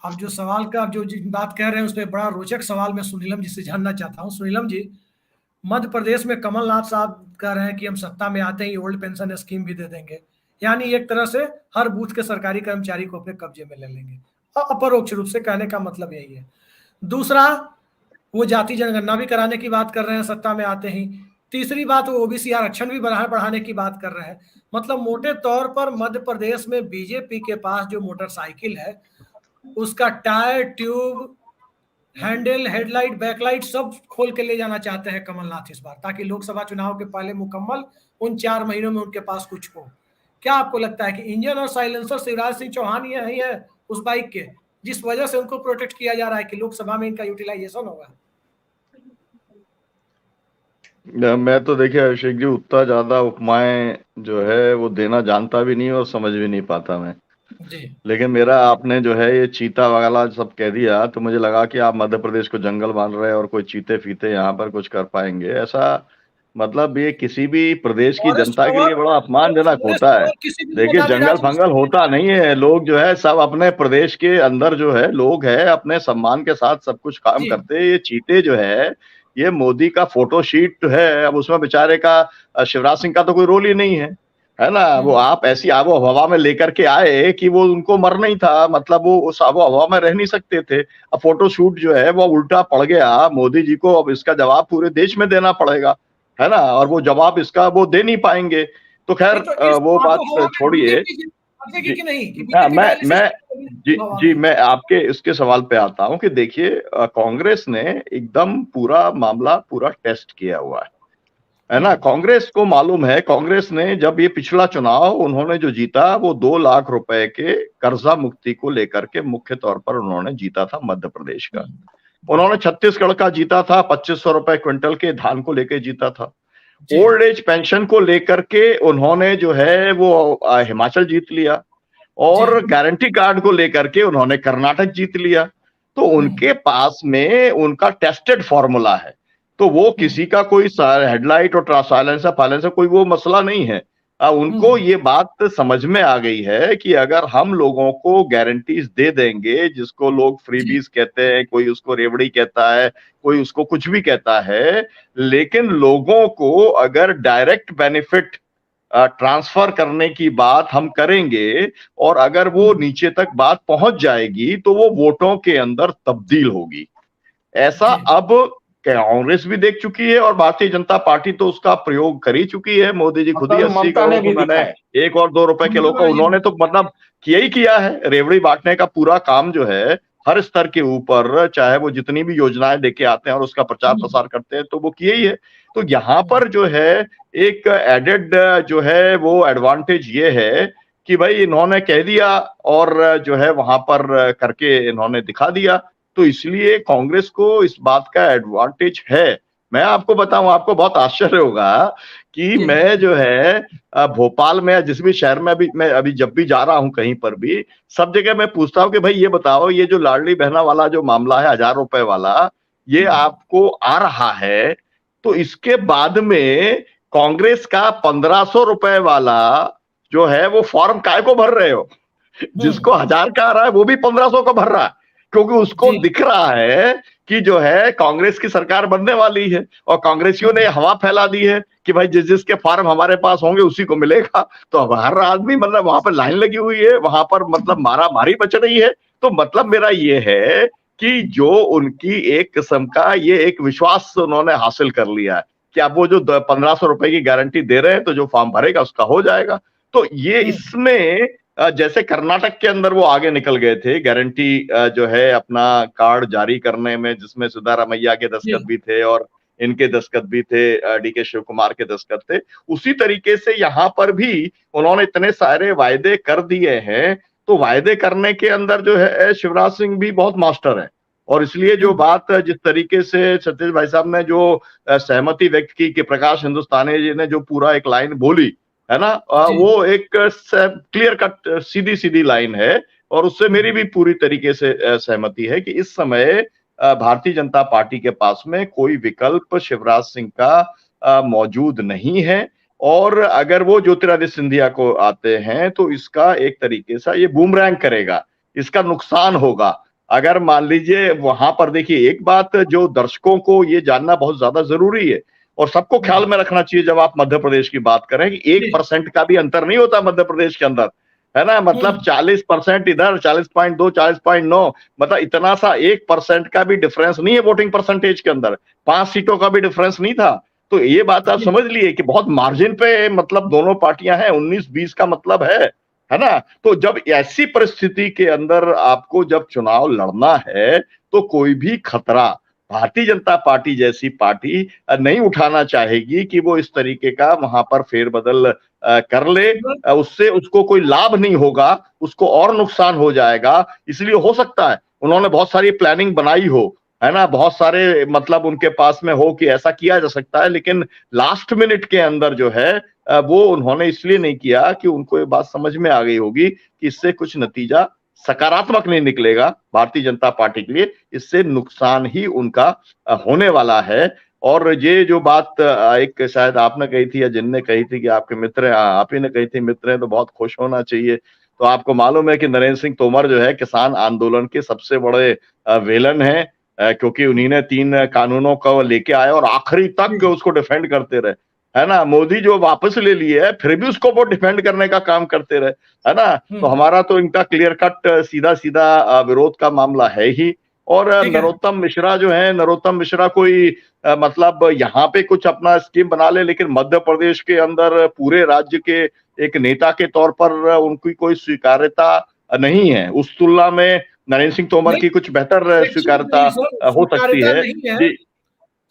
आप जो सवाल का, आप जो बात कह रहे हैं उसमें बड़ा रोचक सवाल मैं सुनीलम जी से जानना चाहता हूँ। सुनीलम जी, मध्य प्रदेश में कमलनाथ साहब कह रहे हैं कि हम सत्ता में आते ही ओल्ड पेंशन स्कीम भी दे देंगे, यानी एक तरह से हर बूथ के सरकारी कर्मचारी को अपने कब्जे में ले लेंगे। अपरोक्ष रूप से कहने का मतलब यही है। दूसरा, वो जाति जनगणना भी कराने की बात कर रहे हैं सत्ता में आते ही। तीसरी बात, वो ओबीसी आरक्षण भी बढ़ाने की बात कर रहे हैं। मतलब मोटे तौर पर मध्य प्रदेश में बीजेपी के पास जो मोटरसाइकिल है उसका tyre, tube, handle, headlight, backlight सब खोल के ले जाना चाहते हैं कमलनाथ इस बार, ताकि लोकसभा चुनाव के पहले मुकम्मल उन 4 महीनों में उनके पास कुछ हो। क्या आपको लगता है कि इंजन और साइलेंसर शिवराज सिंह चौहान ही है उस बाइक के, जिस वजह से उनको प्रोटेक्ट किया जा रहा है कि लोकसभा में इनका यूटिलाइजेशन होगा? मैं तो देखिए अभिषेक जी, उतना ज्यादा उपमाएं जो है वो देना जानता भी नहीं और समझ भी नहीं पाता मैं जी। लेकिन मेरा आपने जो है ये चीता वाला सब कह दिया तो मुझे लगा कि आप मध्य प्रदेश को जंगल मान रहे हैं और कोई चीते फीते यहाँ पर कुछ कर पाएंगे, ऐसा मतलब ये किसी भी प्रदेश की जनता के लिए बड़ा अपमानजनक होता है। देखिए, जंगल फंगल होता नहीं है, लोग जो है सब अपने प्रदेश के अंदर जो है लोग है अपने सम्मान के साथ सब कुछ काम करते हैं। ये चीते जो है ये मोदी का फोटो शीट है, अब उसमें बेचारे का शिवराज सिंह का तो कोई रोल ही नहीं है ना। वो आप ऐसी आबो हवा में लेकर के आए कि वो उनको मर नहीं था, मतलब वो उस आबो हवा में रह नहीं सकते थे। अब फोटो शूट जो है वो उल्टा पड़ गया मोदी जी को, अब इसका जवाब पूरे देश में देना पड़ेगा, है ना, और वो जवाब इसका वो दे नहीं पाएंगे। तो खैर वो बात छोड़िए। मैं आपके इसके सवाल पे आता हूं कि देखिए कांग्रेस ने एकदम पूरा मामला पूरा टेस्ट किया हुआ है ना। कांग्रेस को मालूम है, कांग्रेस ने जब ये पिछला चुनाव उन्होंने जो जीता वो 2 लाख रुपए के कर्जा मुक्ति को लेकर के मुख्य तौर पर उन्होंने जीता था मध्य प्रदेश का। उन्होंने छत्तीसगढ़ का जीता था, 2500 रुपए क्विंटल के धान को लेकर जीता था। ओल्ड एज पेंशन को लेकर के उन्होंने जो है वो हिमाचल जीत लिया, और गारंटी कार्ड को लेकर के उन्होंने कर्नाटक जीत लिया। तो उनके पास में उनका टेस्टेड फॉर्मूला है, तो वो किसी का कोई हेडलाइट और साइलेंसर कोई वो मसला नहीं है। उनको ये बात समझ में आ गई है कि अगर हम लोगों को गारंटीज दे देंगे, जिसको लोग फ्रीबीज कहते हैं, कोई उसको रेवड़ी कहता है, कोई उसको कुछ भी कहता है, लेकिन लोगों को अगर डायरेक्ट बेनिफिट ट्रांसफर करने की बात हम करेंगे और अगर वो नीचे तक बात पहुंच जाएगी तो वो वोटों के अंदर तब्दील होगी। ऐसा अब कांग्रेस भी देख चुकी है और भारतीय जनता पार्टी तो उसका प्रयोग कर ही चुकी है। मोदी जी खुद ही 80 करोड़ मैंने 1 और 2 रुपए के लोग को उन्होंने तो मतलब किया है। रेवड़ी बांटने का पूरा काम जो है हर स्तर के ऊपर, चाहे वो जितनी भी योजनाएं लेके आते हैं और उसका प्रचार प्रसार करते हैं, तो वो किए ही है। तो यहाँ पर जो है एक एडेड जो है वो एडवांटेज ये है कि भाई इन्होंने कह दिया और जो है वहां पर करके इन्होंने दिखा दिया, तो इसलिए कांग्रेस को इस बात का एडवांटेज है। मैं आपको बताऊं, आपको बहुत आश्चर्य होगा कि मैं जो है भोपाल में जिस भी शहर में मैं अभी जब भी जा रहा हूं कहीं पर भी, सब जगह मैं पूछता हूं कि भाई ये बताओ, ये जो लाडली बहना वाला जो मामला है 1000 रुपए वाला, ये आपको आ रहा है, तो इसके बाद में कांग्रेस का 1500 रुपए वाला जो है वो फॉर्म काय को भर रहे हो? जिसको 1000 का आ रहा है वो भी 1500 का भर रहा है, क्योंकि उसको दिख रहा है कि जो है कांग्रेस की सरकार बनने वाली है और कांग्रेसियों ने हवा फैला दी है कि भाई जिसके फॉर्म हमारे पास होंगे उसी को मिलेगा। तो अब हर आदमी मतलब वहां पर लाइन लगी हुई है, वहां पर मतलब मारा मारी बच रही है। तो मतलब मेरा ये है कि जो उनकी एक किस्म का ये एक विश्वास उन्होंने हासिल कर लिया है कि अब वो जो 1500 रुपए की गारंटी दे रहे हैं तो जो फॉर्म भरेगा उसका हो जाएगा। तो ये इसमें जैसे कर्नाटक के अंदर वो आगे निकल गए थे गारंटी जो है अपना कार्ड जारी करने में, जिसमें सिद्धारमैया के दस्तखत भी थे और इनके दस्तखत भी थे, डीके शिव कुमार के दस्तखत थे। उसी तरीके से यहाँ पर भी उन्होंने इतने सारे वायदे कर दिए हैं। तो वायदे करने के अंदर जो है शिवराज सिंह भी बहुत मास्टर है। और इसलिए जो बात जिस तरीके से सतीश भाई साहब ने जो सहमति व्यक्त की कि प्रकाश हिंदुस्तानी जी ने जो पूरा एक लाइन बोली है ना, वो एक क्लियर कट सीधी सीधी लाइन है और उससे मेरी भी पूरी तरीके से सहमति है कि इस समय भारतीय जनता पार्टी के पास में कोई विकल्प शिवराज सिंह का मौजूद नहीं है। और अगर वो ज्योतिरादित्य सिंधिया को आते हैं तो इसका एक तरीके से ये बूमरैंग करेगा, इसका नुकसान होगा। अगर मान लीजिए वहां पर देखिए, एक बात जो दर्शकों को ये जानना बहुत ज्यादा जरूरी है और सबको ख्याल में रखना चाहिए जब आप मध्य प्रदेश की बात करें कि 1% का भी अंतर नहीं होता मध्य प्रदेश के अंदर, है ना। मतलब 40% इधर, 40.2, 40.9, मतलब इतना सा 1% का भी डिफरेंस नहीं है वोटिंग परसेंटेज के अंदर, 5 सीटों का भी डिफरेंस नहीं था। तो ये बात आप समझ लिए कि बहुत मार्जिन पे मतलब दोनों पार्टियां हैं, 19-20 का मतलब है ना। तो जब ऐसी परिस्थिति के अंदर आपको जब चुनाव लड़ना है तो कोई भी खतरा भारतीय जनता पार्टी जैसी पार्टी नहीं उठाना चाहेगी कि वो इस तरीके का वहां पर फेरबदल कर ले, उससे उसको कोई लाभ नहीं होगा, उसको और नुकसान हो जाएगा। इसलिए हो सकता है उन्होंने बहुत सारी प्लानिंग बनाई हो, है ना, बहुत सारे मतलब उनके पास में हो कि ऐसा किया जा सकता है, लेकिन लास्ट मिनट के अंदर जो है वो उन्होंने इसलिए नहीं किया कि उनको ये बात समझ में आ गई होगी कि इससे कुछ नतीजा सकारात्मक नहीं निकलेगा भारतीय जनता पार्टी के लिए, इससे नुकसान ही उनका होने वाला है। और ये जो बात एक शायद आपने कही थी या जिनने कही थी कि आपके मित्र हैं, आप ही ने कही थी मित्र हैं तो बहुत खुश होना चाहिए। तो आपको मालूम है कि नरेंद्र सिंह तोमर जो है किसान आंदोलन के सबसे बड़े विलन हैं, क्योंकि उन्हीं ने 3 कानूनों को लेके आए और आखिरी तक उसको डिफेंड करते रहे, है ना। मोदी जो वापस ले लिए है फिर भी उसको वो डिफेंड करने का काम करते रहे, है ना। तो हमारा तो इनका क्लियर कट सीधा सीधा विरोध का मामला है ही। और नरोत्तम मिश्रा जो है, नरोत्तम मिश्रा कोई मतलब यहाँ पे कुछ अपना स्कीम बना ले, लेकिन मध्य प्रदेश के अंदर पूरे राज्य के एक नेता के तौर पर उनकी कोई स्वीकार्यता नहीं है। उस तुलना में नरेंद्र सिंह तोमर की कुछ बेहतर स्वीकार्यता हो सकती है।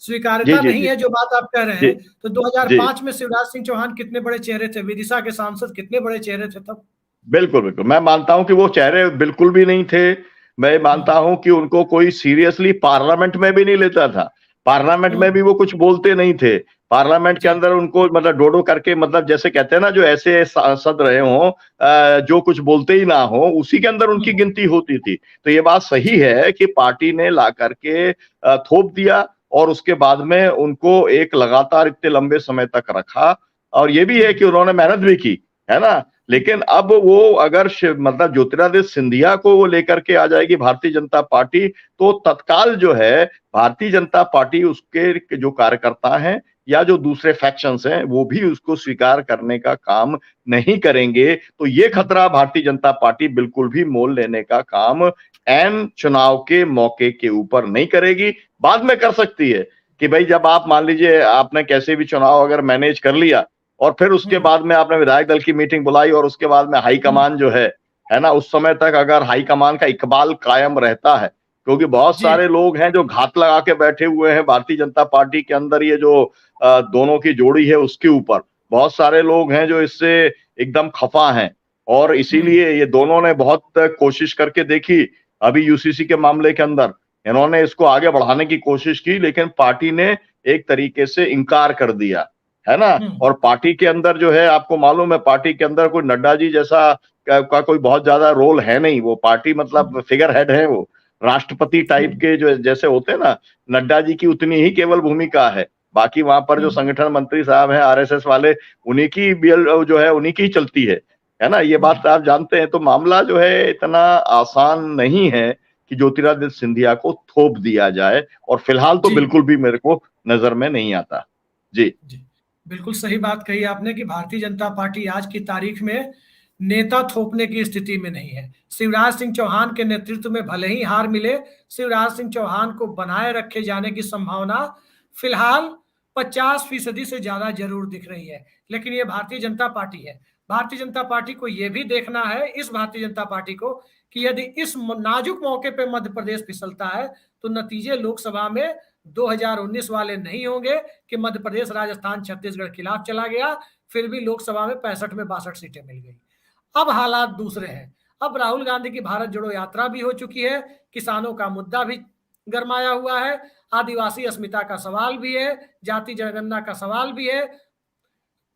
स्वीकार्यता नहीं है जो बात आप कह रहे हैं। तो 2005 में शिवराज सिंह चौहान कितने बड़े चेहरे थे, विदिशा के सांसद कितने बड़े चेहरे थे तब। बिल्कुल बिल्कुल, मैं मानता हूं कि वो चेहरे बिल्कुल भी नहीं थे। मैं मानता हूं कि उनको कोई सीरियसली पार्लियामेंट में भी नहीं लेता था, पार्लियामेंट में भी वो कुछ बोलते नहीं थे। पार्लियामेंट के अंदर उनको मतलब डोडो करके, मतलब जैसे कहते हैं ना, जो ऐसे सांसद रहे हों जो कुछ बोलते ही ना हो, उसी के अंदर उनकी गिनती होती थी। तो ये बात सही है कि पार्टी ने ला करके थोप दिया और उसके बाद में उनको एक लगातार इतने लंबे समय तक रखा। और ये भी है कि उन्होंने मेहनत भी की, है ना। लेकिन अब वो अगर मतलब ज्योतिरादित्य सिंधिया को वो लेकर के आ जाएगी भारतीय जनता पार्टी, तो तत्काल जो है भारतीय जनता पार्टी उसके जो कार्यकर्ता हैं या जो दूसरे फैक्शंस हैं वो भी उसको स्वीकार करने का काम नहीं करेंगे। तो ये खतरा भारतीय जनता पार्टी बिल्कुल भी मोल लेने का काम एन चुनाव के मौके के ऊपर नहीं करेगी। बाद में कर सकती है कि भाई जब आप मान लीजिए आपने कैसे भी चुनाव अगर मैनेज कर लिया और फिर उसके बाद में आपने विधायक दल की मीटिंग बुलाई और उसके बाद में हाईकमान जो है ना, उस समय तक अगर हाईकमान का इकबाल कायम रहता है, क्योंकि बहुत सारे लोग हैं जो घात लगा के बैठे हुए हैं भारतीय जनता पार्टी के अंदर, ये जो दोनों की जोड़ी है उसके ऊपर बहुत सारे लोग हैं जो इससे एकदम खफा हैं। और इसीलिए ये दोनों ने बहुत कोशिश करके देखी, अभी यूसीसी के मामले के अंदर इन्होंने इसको आगे बढ़ाने की कोशिश की, लेकिन पार्टी ने एक तरीके से इनकार कर दिया, है ना। और पार्टी के अंदर जो है, आपको मालूम है पार्टी के अंदर कोई नड्डा जी जैसा का कोई बहुत ज्यादा रोल है नहीं। वो पार्टी मतलब फिगर हेड है, वो राष्ट्रपति टाइप के जो जैसे होते हैं ना, नड्डा जी की उतनी ही केवल भूमिका है। बाकी वहां पर जो संगठन मंत्री साहब हैं आरएसएस वाले, उन्हीं की जो है उन्हीं की चलती है ना। ये बात आप जानते हैं। तो मामला जो है इतना आसान नहीं है कि ज्योतिरादित्य सिंधिया को थोप दिया जाए, और फिलहाल तो बिल्कुल भी मेरे को नजर में नहीं आता। जी बिल्कुल सही बात कही आपने कि भारतीय जनता पार्टी आज की तारीख में नेता थोपने की स्थिति में नहीं है। शिवराज सिंह चौहान के नेतृत्व में भले ही हार मिले, शिवराज सिंह चौहान को बनाए रखे जाने की संभावना फिलहाल 50% से ज्यादा जरूर दिख रही है। लेकिन ये भारतीय जनता पार्टी है। भारतीय जनता पार्टी को यह भी देखना है, इस भारतीय जनता पार्टी को, कि यदि इस नाजुक मौके पे मध्य प्रदेश फिसलता है तो नतीजे लोकसभा में 2019 वाले नहीं होंगे कि मध्य प्रदेश राजस्थान छत्तीसगढ़ खिलाफ चला गया, फिर भी लोकसभा में 65 में 62 सीटें मिल गई। अब हालात दूसरे हैं। अब राहुल गांधी की भारत जोड़ो यात्रा भी हो चुकी है, किसानों का मुद्दा भी गरमाया हुआ है, आदिवासी अस्मिता का सवाल भी है, जाति जनगणना का सवाल भी है,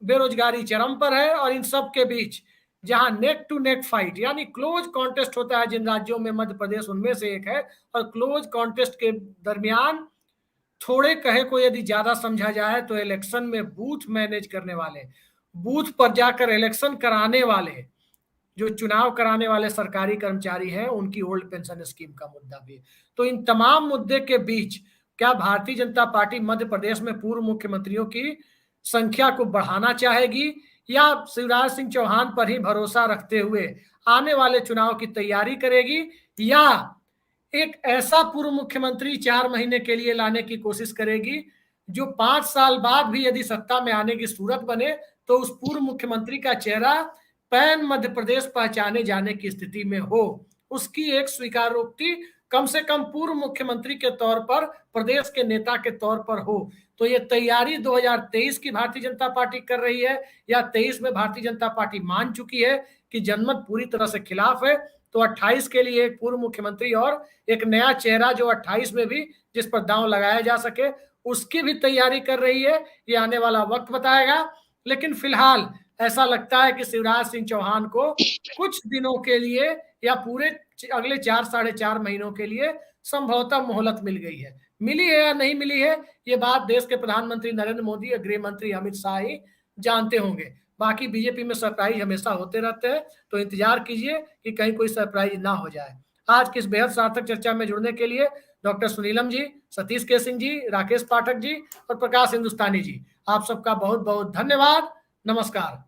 बेरोजगारी चरम पर है, और इन सब के बीच जहां नेक टू नेक फाइट यानी क्लोज कॉन्टेस्ट होता है, जिन राज्यों में मध्य प्रदेश उनमें से एक है, और क्लोज कॉन्टेस्ट के दरमियान थोड़े कहे को यदि ज्यादा समझा जाए तो इलेक्शन में बूथ मैनेज करने वाले, बूथ पर जाकर इलेक्शन कराने वाले, जो चुनाव कराने वाले सरकारी कर्मचारी हैं, उनकी ओल्ड पेंशन स्कीम का मुद्दा भी। तो इन तमाम मुद्दे के बीच क्या भारतीय जनता पार्टी मध्य प्रदेश में पूर्व मुख्यमंत्रियों की संख्या को बढ़ाना चाहेगी, या शिवराज सिंह चौहान पर ही भरोसा रखते हुए आने वाले चुनाव की तैयारी करेगी, या एक ऐसा पूर्व मुख्यमंत्री 4 महीने के लिए लाने की कोशिश करेगी जो 5 साल बाद भी यदि सत्ता में आने की सूरत बने तो उस पूर्व मुख्यमंत्री का चेहरा पैन मध्य प्रदेश पहचाने जाने की स्थिति में हो, उसकी एक स्वीकारोक्ति कम से कम पूर्व मुख्यमंत्री के तौर पर, प्रदेश के नेता के तौर पर हो। तो ये तैयारी 2023 की भारतीय जनता पार्टी कर रही है, या 23 में भारतीय जनता पार्टी मान चुकी है कि जनमत पूरी तरह से खिलाफ है, तो 28 के लिए एक पूर्व मुख्यमंत्री और एक नया चेहरा जो 28 में भी जिस पर दांव लगाया जा सके, उसकी भी तैयारी कर रही है। ये आने वाला वक्त बताएगा, लेकिन फिलहाल ऐसा लगता है कि शिवराज सिंह चौहान को कुछ दिनों के लिए या पूरे अगले 4 साढ़े 4 महीनों के लिए संभवतः मोहलत मिल गई है। मिली है या नहीं मिली है, ये बात देश के प्रधानमंत्री नरेंद्र मोदी और गृह मंत्री अमित शाह ही जानते होंगे। बाकी बीजेपी में सरप्राइज हमेशा होते रहते हैं, तो इंतजार कीजिए कि कहीं कोई सरप्राइज ना हो जाए। आज की इस बेहद सार्थक चर्चा में जुड़ने के लिए डॉक्टर सुनीलम जी, सतीश के सिंह जी, राकेश पाठक जी और प्रकाश हिंदुस्तानी जी, आप सबका बहुत बहुत धन्यवाद। नमस्कार।